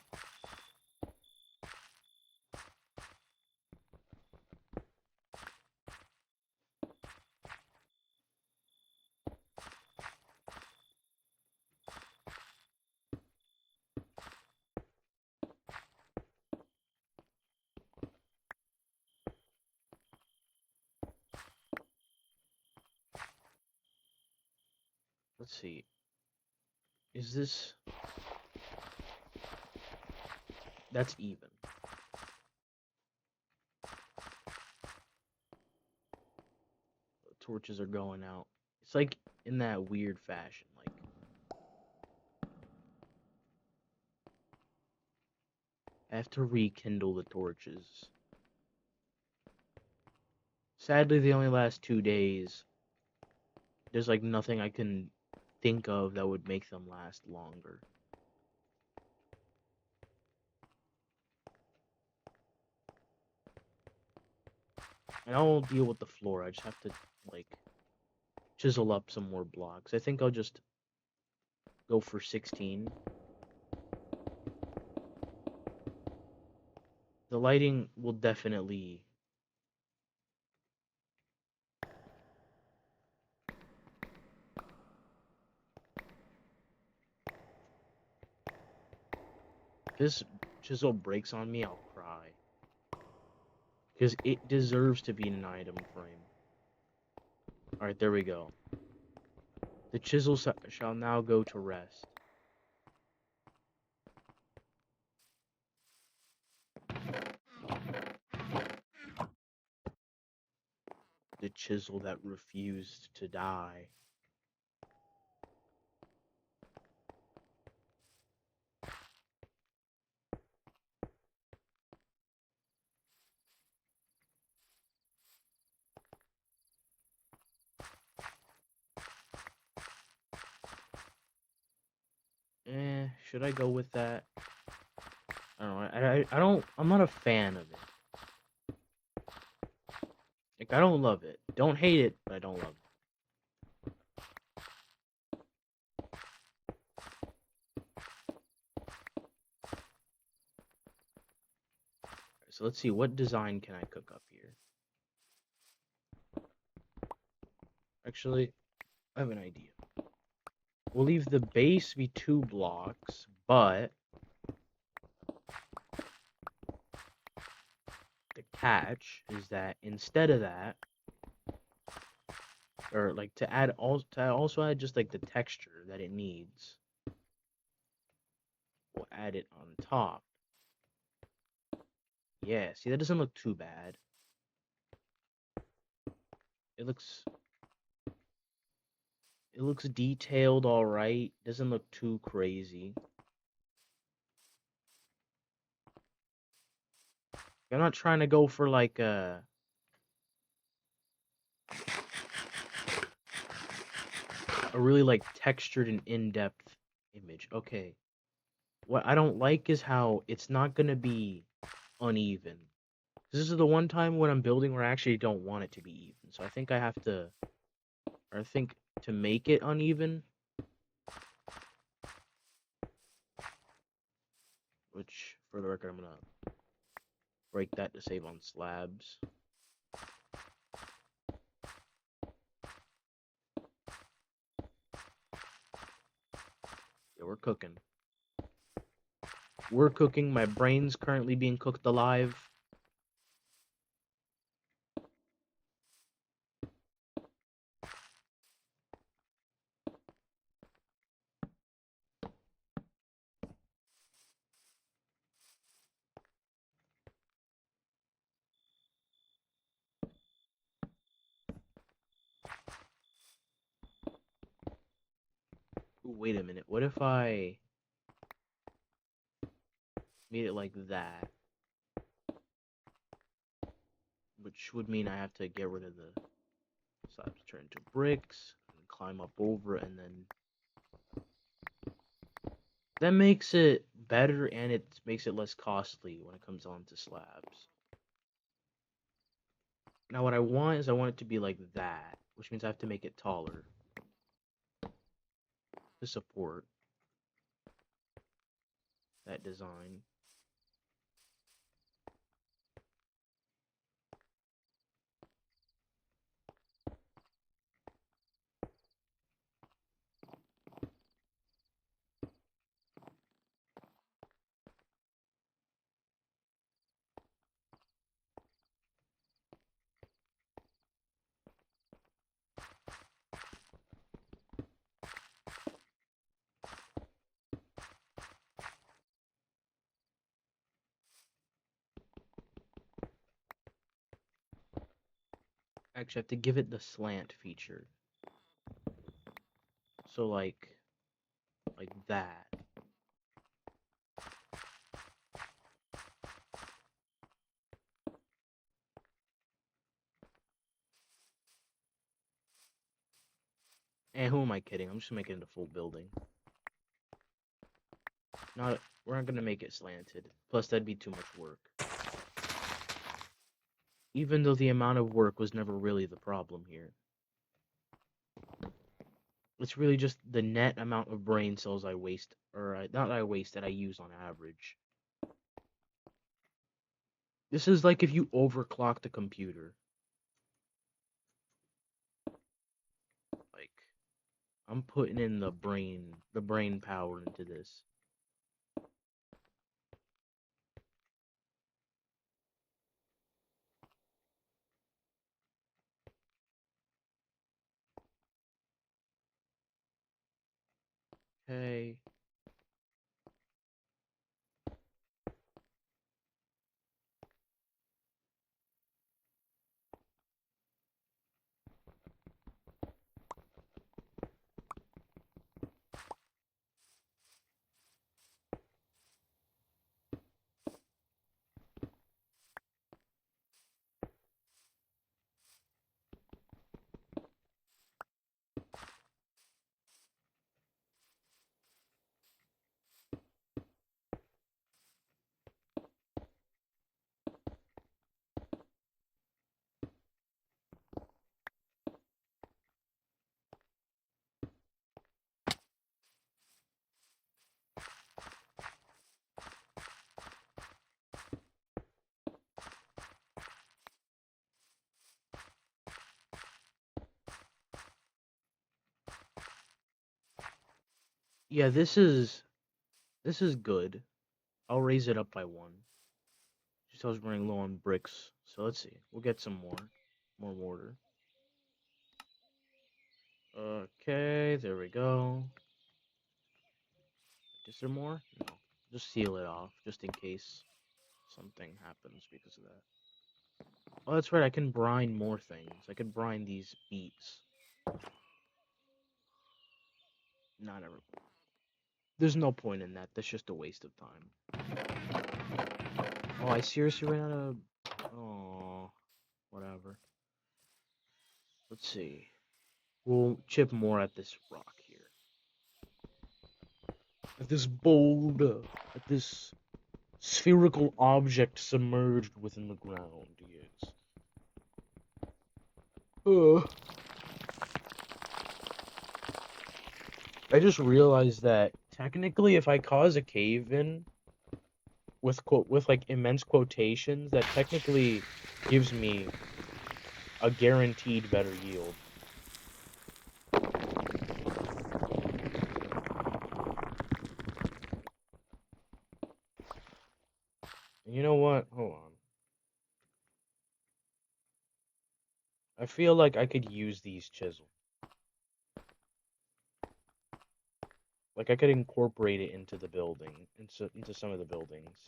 Let's see. Is this... That's even. The torches are going out. It's like in that weird fashion. Like, I have to rekindle the torches. Sadly, they only last 2 days. There's like nothing I can think of that would make them last longer. And I'll deal with the floor. I just have to, like, chisel up some more blocks. I think I'll just go for 16. The lighting will definitely... If this chisel breaks on me, I'll cry. Because it deserves to be in an item frame. Alright, there we go. The chisel shall now go to rest. The chisel that refused to die. Should I go with that? I don't know. I'm not a fan of it. Like, I don't love it. Don't hate it, but I don't love it. So let's see, what design can I cook up here? Actually, I have an idea. We'll leave the base be 2 blocks, but the catch is that instead of that, or like to also add just like the texture that it needs, we'll add it on top. Yeah, see, that doesn't look too bad. It looks detailed, all right. Doesn't look too crazy. I'm not trying to go for like a really like textured and in-depth image. Okay. What I don't like is how it's not gonna be uneven. This is the one time when I'm building where I actually don't want it to be even. So I think I have to, or I think to make it uneven, which for the record I'm gonna break that to save on slabs. Yeah, we're cooking. We're cooking. My brain's currently being cooked alive. Ooh, wait a minute. What if I made it like that? Which would mean I have to get rid of the slabs, turn into bricks, and climb up over, and then that makes it better, and it makes it less costly when it comes on to slabs. Now what I want is I want it to be like that, which means I have to make it taller to support that design. Actually, I have to give it the slant feature. So like that. And who am I kidding? I'm just making it a full building. We're not gonna make it slanted. Plus, that'd be too much work. Even though the amount of work was never really the problem here. It's really just the net amount of brain cells I waste, or not I waste, that I use on average. This is like if you overclock the computer. Like, I'm putting in the brain power into this. Okay. Yeah, this is good. I'll raise it up by 1. Just I was running low on bricks. So let's see. We'll get some more mortar. Okay, there we go. Is there more? No. Just seal it off, just in case something happens because of that. Oh, that's right, I can brine more things. I can brine these beets. Not ever. There's no point in that. That's just a waste of time. Oh, I seriously ran out of... Oh, whatever. Let's see. We'll chip more at this rock here. At this boulder. At this spherical object submerged within the ground, yes. I just realized that technically if I cause a cave-in with like immense quotations, that technically gives me a guaranteed better yield. And you know what? Hold on. I feel like I could use these chisels. Like I could incorporate it into the building, into some of the buildings.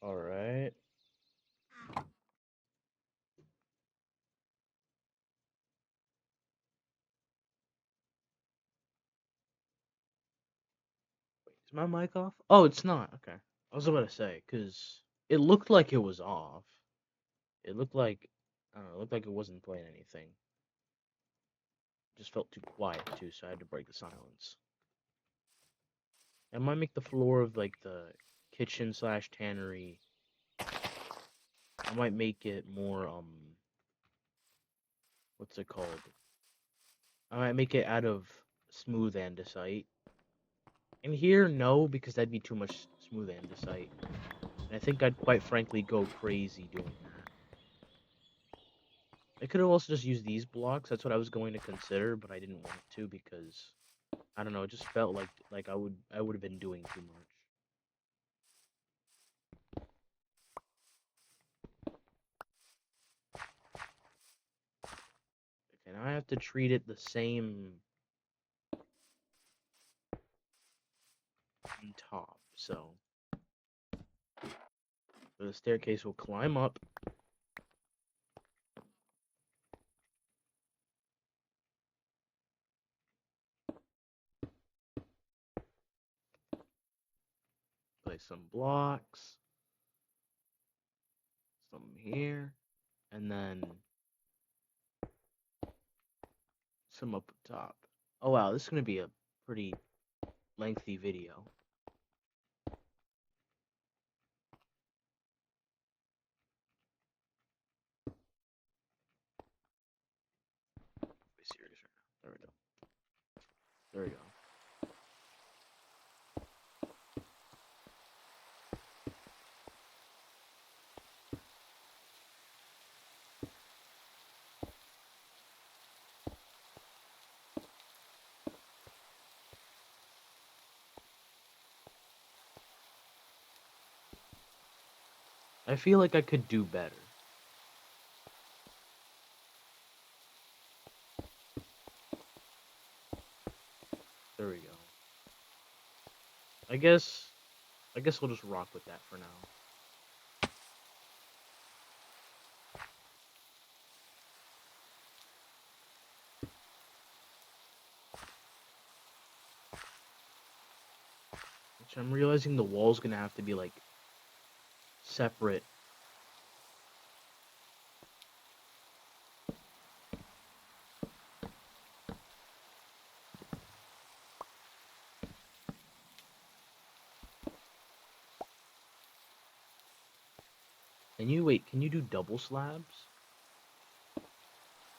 Alright. Wait, is my mic off? Oh, it's not. Okay. I was about to say, because it looked like it was off. It looked like, I don't know, it looked like it wasn't playing anything. It just felt too quiet, too, so I had to break the silence. I might make the floor of, like, the kitchen slash tannery. I might make it more, what's it called? I might make it out of smooth andesite. And here, no, because that'd be too much smooth andesite. And I think I'd quite frankly go crazy doing that. I could have also just used these blocks. That's what I was going to consider, but I didn't want to because I don't know. It just felt like I would have been doing too much. Okay, now I have to treat it the same on top. So the staircase will climb up. Place some blocks. Some here. And then some up top. Oh wow, this is gonna be a pretty lengthy video. Be serious right now. There we go. There we go. I feel like I could do better. There we go. I guess we'll just rock with that for now. Which I'm realizing the wall's gonna have to be like separate. Can you do double slabs?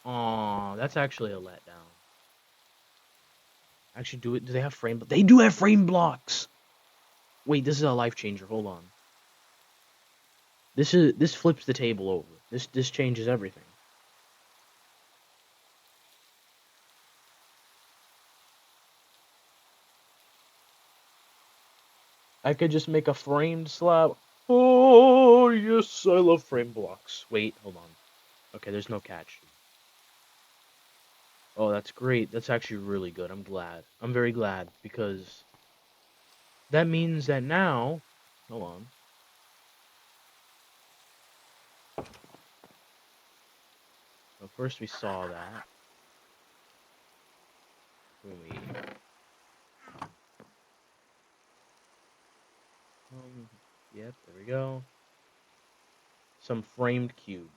Aw, that's actually a letdown. Actually, do they have frame? They do have frame blocks. Wait, this is a life changer. Hold on. This flips the table over. This changes everything. I could just make a framed slab. Oh yes, I love frame blocks. Wait, hold on. Okay, there's no catch. Oh, that's great. That's actually really good. I'm glad. I'm very glad because that means that now, hold on. Well, first we saw that. When we yep, there we go. Some framed cubes.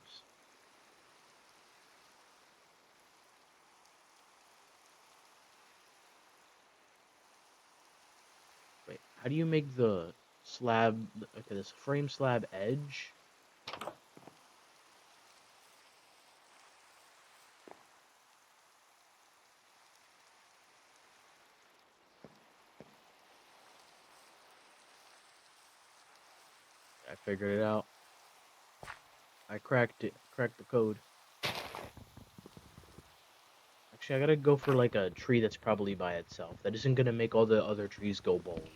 Wait, how do you make the slab? Okay, this frame slab edge. I figured it out. I cracked it. Cracked the code. Actually, I gotta go for like a tree that's probably by itself. That isn't gonna make all the other trees go bald.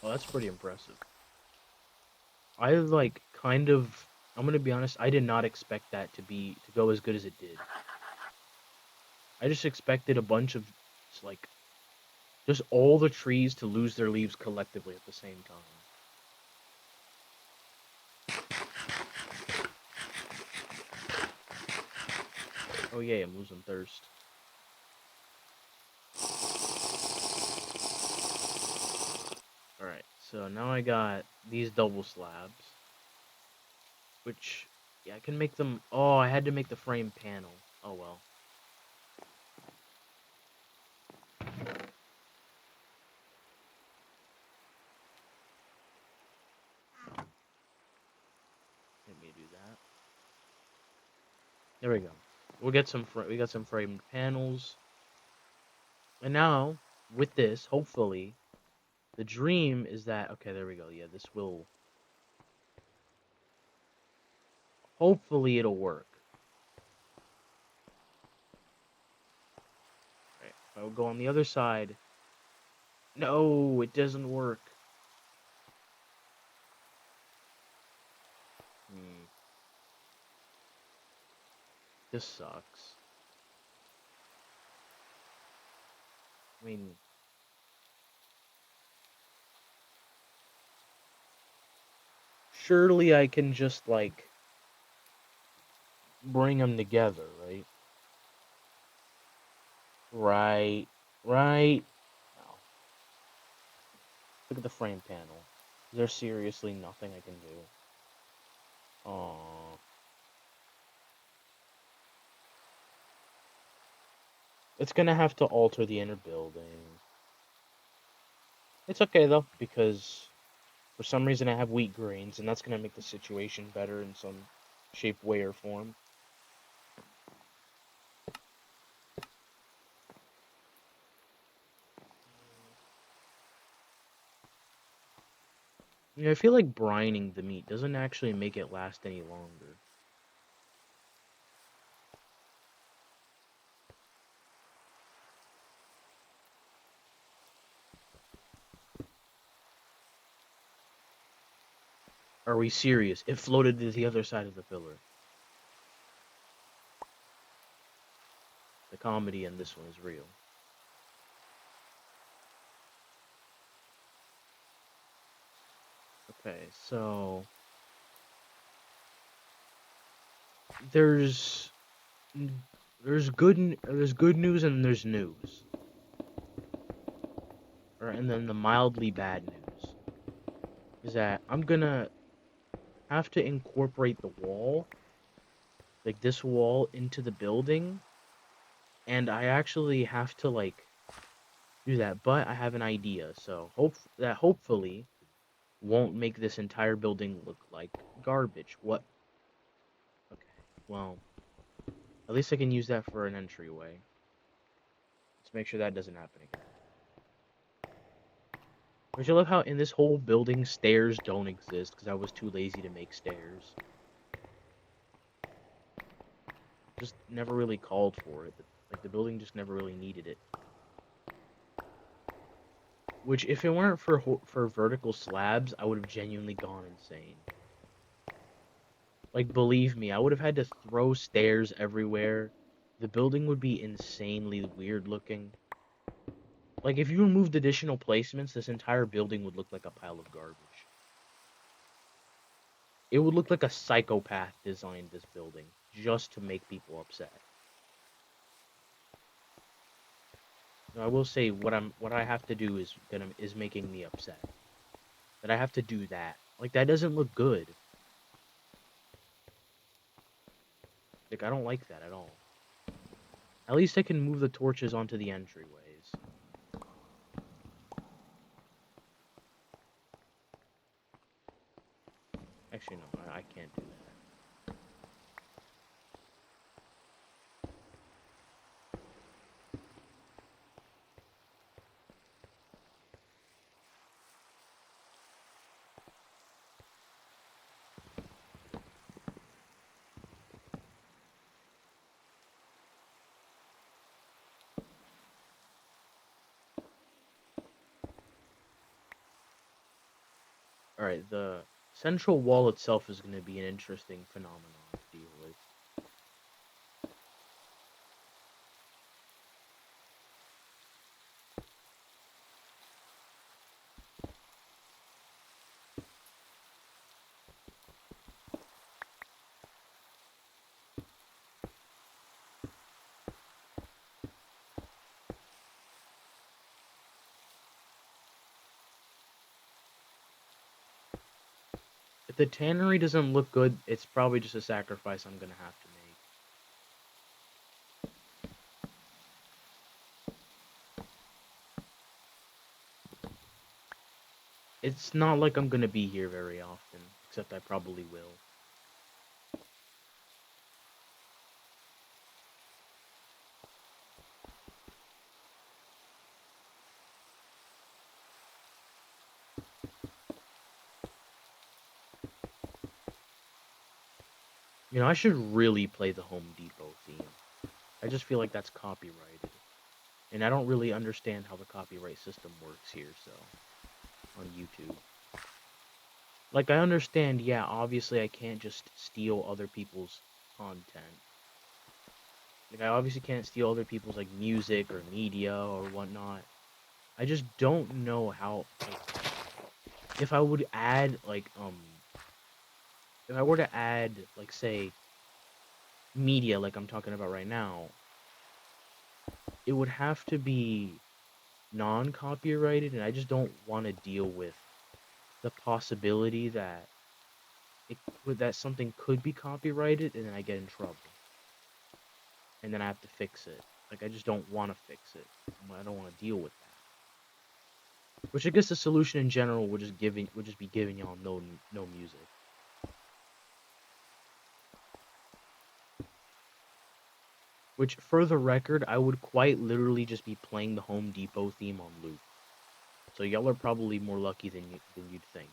Oh, that's pretty impressive. I like kind of. I'm gonna be honest. I did not expect that to go as good as it did. I just expected a bunch of like just all the trees to lose their leaves collectively at the same time. Oh yeah, I'm losing thirst. Alright, so now I got these double slabs. Which, yeah, I can make them... Oh, I had to make the frame panel. Oh well. Let me do that. There we go. We got some framed panels. And now, with this, hopefully, the dream is that... Okay, there we go. Yeah, this will... Hopefully it'll work. Right. I'll go on the other side. No, it doesn't work. This sucks. I mean... Surely I can just, like... bring them together, right? Right. Right. No. Look at the frame panel. Is there seriously nothing I can do? Aww. It's gonna have to alter the inner building. It's okay though, because for some reason I have wheat grains, and that's gonna make the situation better in some shape, way, or form. You know, I feel like brining the meat doesn't actually make it last any longer. Are we serious? It floated to the other side of the pillar. The comedy in this one is real. Okay, so... There's good news and there's news. And then the mildly bad news is that I'm gonna have to incorporate the wall, like this wall, into the building, and I actually have to like do that. But I have an idea, so hopefully won't make this entire building look like garbage. What? Okay, well, at least I can use that for an entryway. Let's make sure that doesn't happen again. Don't you love how in this whole building stairs don't exist because I was too lazy to make stairs? Just never really called for it. Like the building just never really needed it. Which, if it weren't for vertical slabs, I would have genuinely gone insane. Like, believe me, I would have had to throw stairs everywhere. The building would be insanely weird looking. Like, if you removed additional placements, this entire building would look like a pile of garbage. It would look like a psychopath designed this building just to make people upset. Now, I will say what I have to do is making me upset. That I have to do that. Like, that doesn't look good. Like, I don't like that at all. At least I can move the torches onto the entryways. Actually, no, I can't do that. Alright, the central wall itself is going to be an interesting phenomenon to deal with. If the tannery doesn't look good, it's probably just a sacrifice I'm going to have to make. It's not like I'm going to be here very often, except I probably will. You know, I should really play the Home Depot theme. I just feel like that's copyrighted. And I don't really understand how the copyright system works here, so, on YouTube. Like, I understand, yeah, obviously I can't just steal other people's content. Like, I obviously can't steal other people's, like, music or media or whatnot. I just don't know how, like, if I would add, like, if I were to add, like, say, media, like I'm talking about right now, it would have to be non-copyrighted, and I just don't want to deal with the possibility that that something could be copyrighted, and then I get in trouble, and then I have to fix it. Like, I just don't want to fix it. I don't want to deal with that. Which I guess the solution in general would just be giving y'all no music. Which, for the record, I would quite literally just be playing the Home Depot theme on loop. So y'all are probably more lucky than you'd think.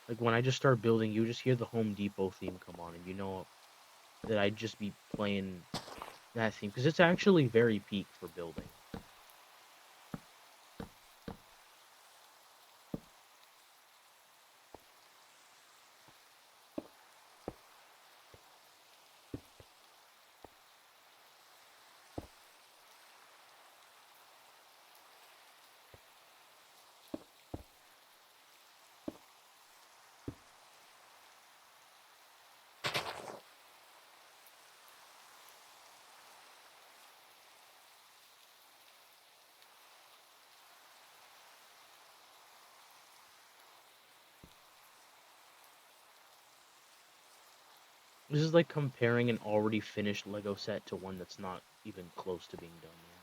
Like, when I just start building, you just hear the Home Depot theme come on, and you know that I'd just be playing that theme, because it's actually very peak for building. This is like comparing an already finished Lego set to one that's not even close to being done yet.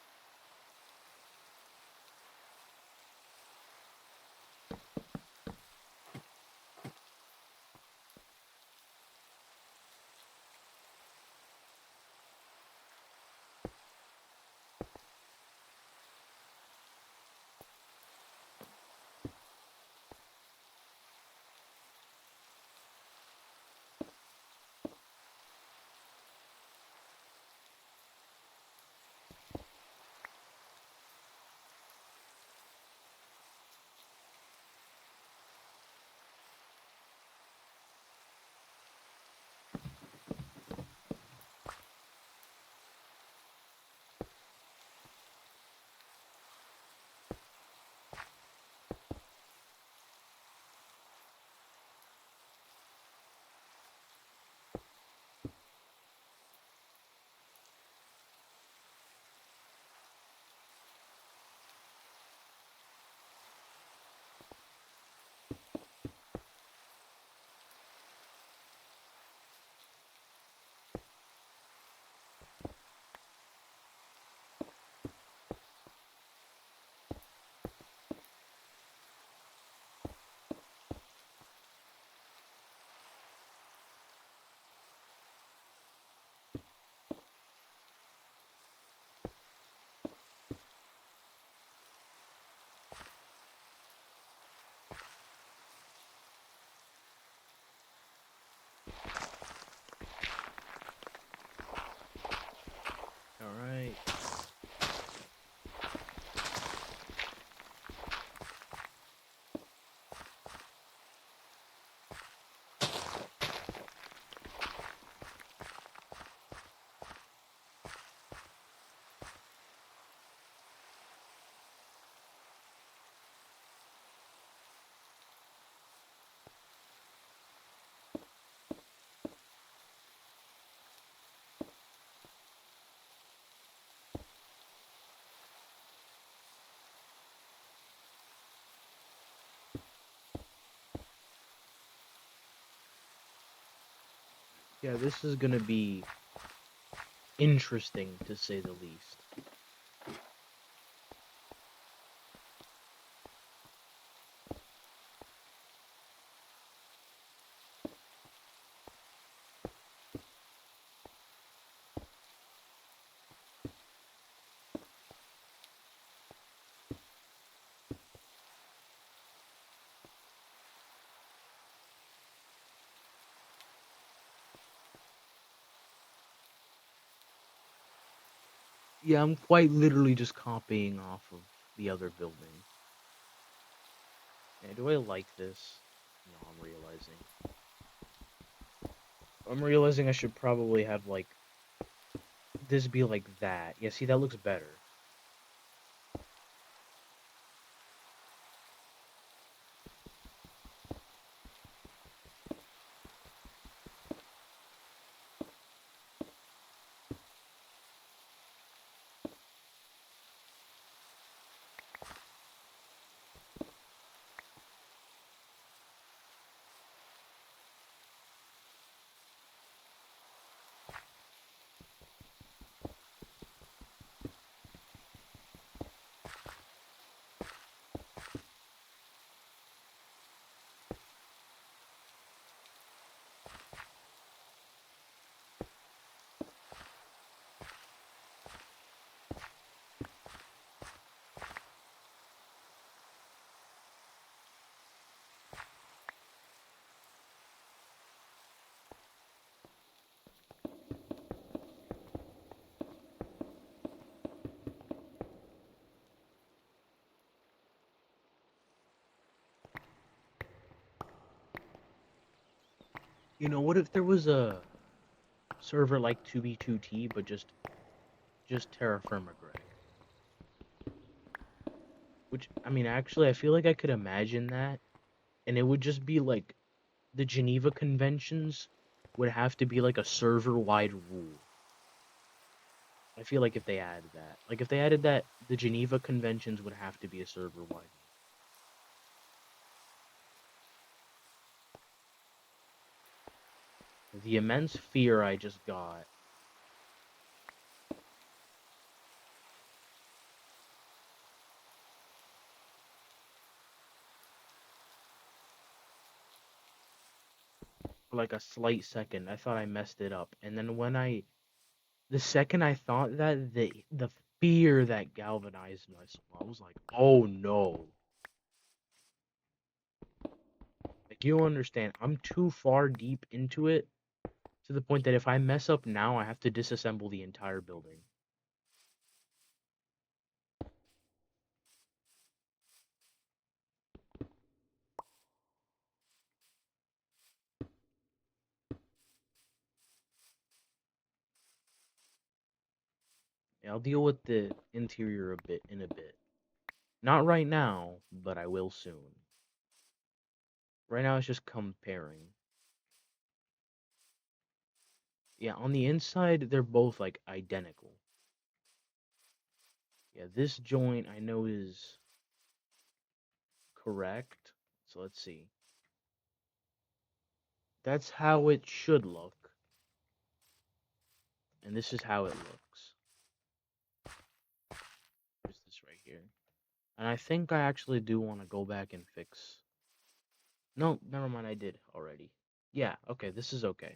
Alright. Yeah, this is gonna be interesting, to say the least. Yeah, I'm quite literally just copying off of the other building. Yeah, do I like this? No, I'm realizing. I should probably have, like, this be like that. Yeah, see, that looks better. You know, what if there was a server like 2B2T, but just TerraFirmaGreg? Which, I mean, actually, I feel like I could imagine that, and it would just be like the Geneva Conventions would have to be like a server-wide rule. I feel like if they added that, like if they added that, the Geneva Conventions would have to be a server-wide. The immense fear I just got. For like a slight second, I thought I messed it up, and then the second I thought that, the fear that galvanized my soul, I was like, oh no. Like, you don't understand. I'm too far deep into it to the point that if I mess up now, I have to disassemble the entire building. Yeah, I'll deal with the interior a bit in a bit. Not right now, but I will soon. Right now, it's just comparing. Yeah, on the inside, they're both like identical. Yeah, this joint I know is correct. So let's see. That's how it should look. And this is how it looks. There's this right here. And I think I actually do want to go back and fix. No, never mind, I did already. Yeah, okay, this is okay.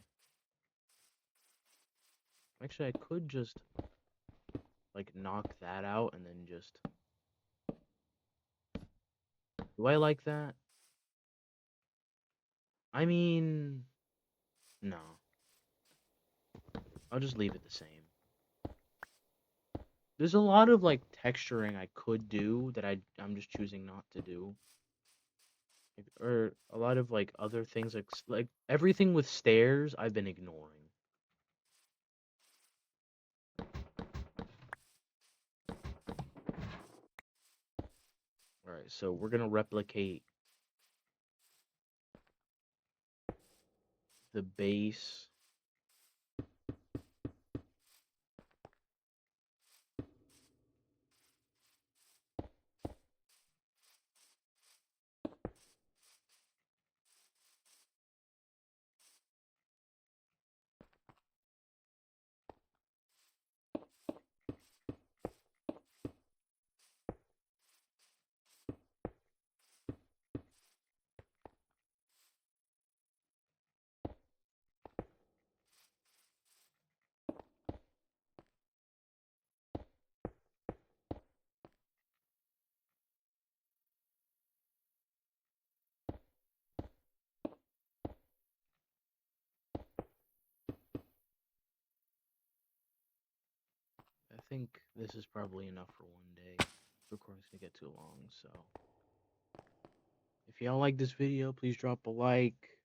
Actually, I could just, like, knock that out and then just... Do I like that? I mean... No. I'll just leave it the same. There's a lot of, like, texturing I could do that I'm just choosing not to do. Like, or a lot of, like, other things, like everything with stairs I've been ignoring. Alright, so we're gonna replicate the base. think this is probably enough for one day. Recording's gonna get too long, so if y'all like this video, please drop a like.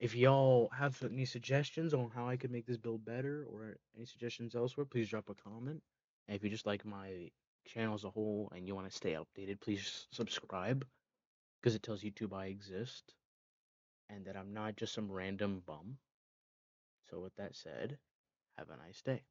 If y'all have any suggestions on how I could make this build better or any suggestions elsewhere, please drop a comment. And if you just like my channel as a whole and you want to stay updated, please subscribe because it tells YouTube I exist and that I'm not just some random bum. So with that said, have a nice day.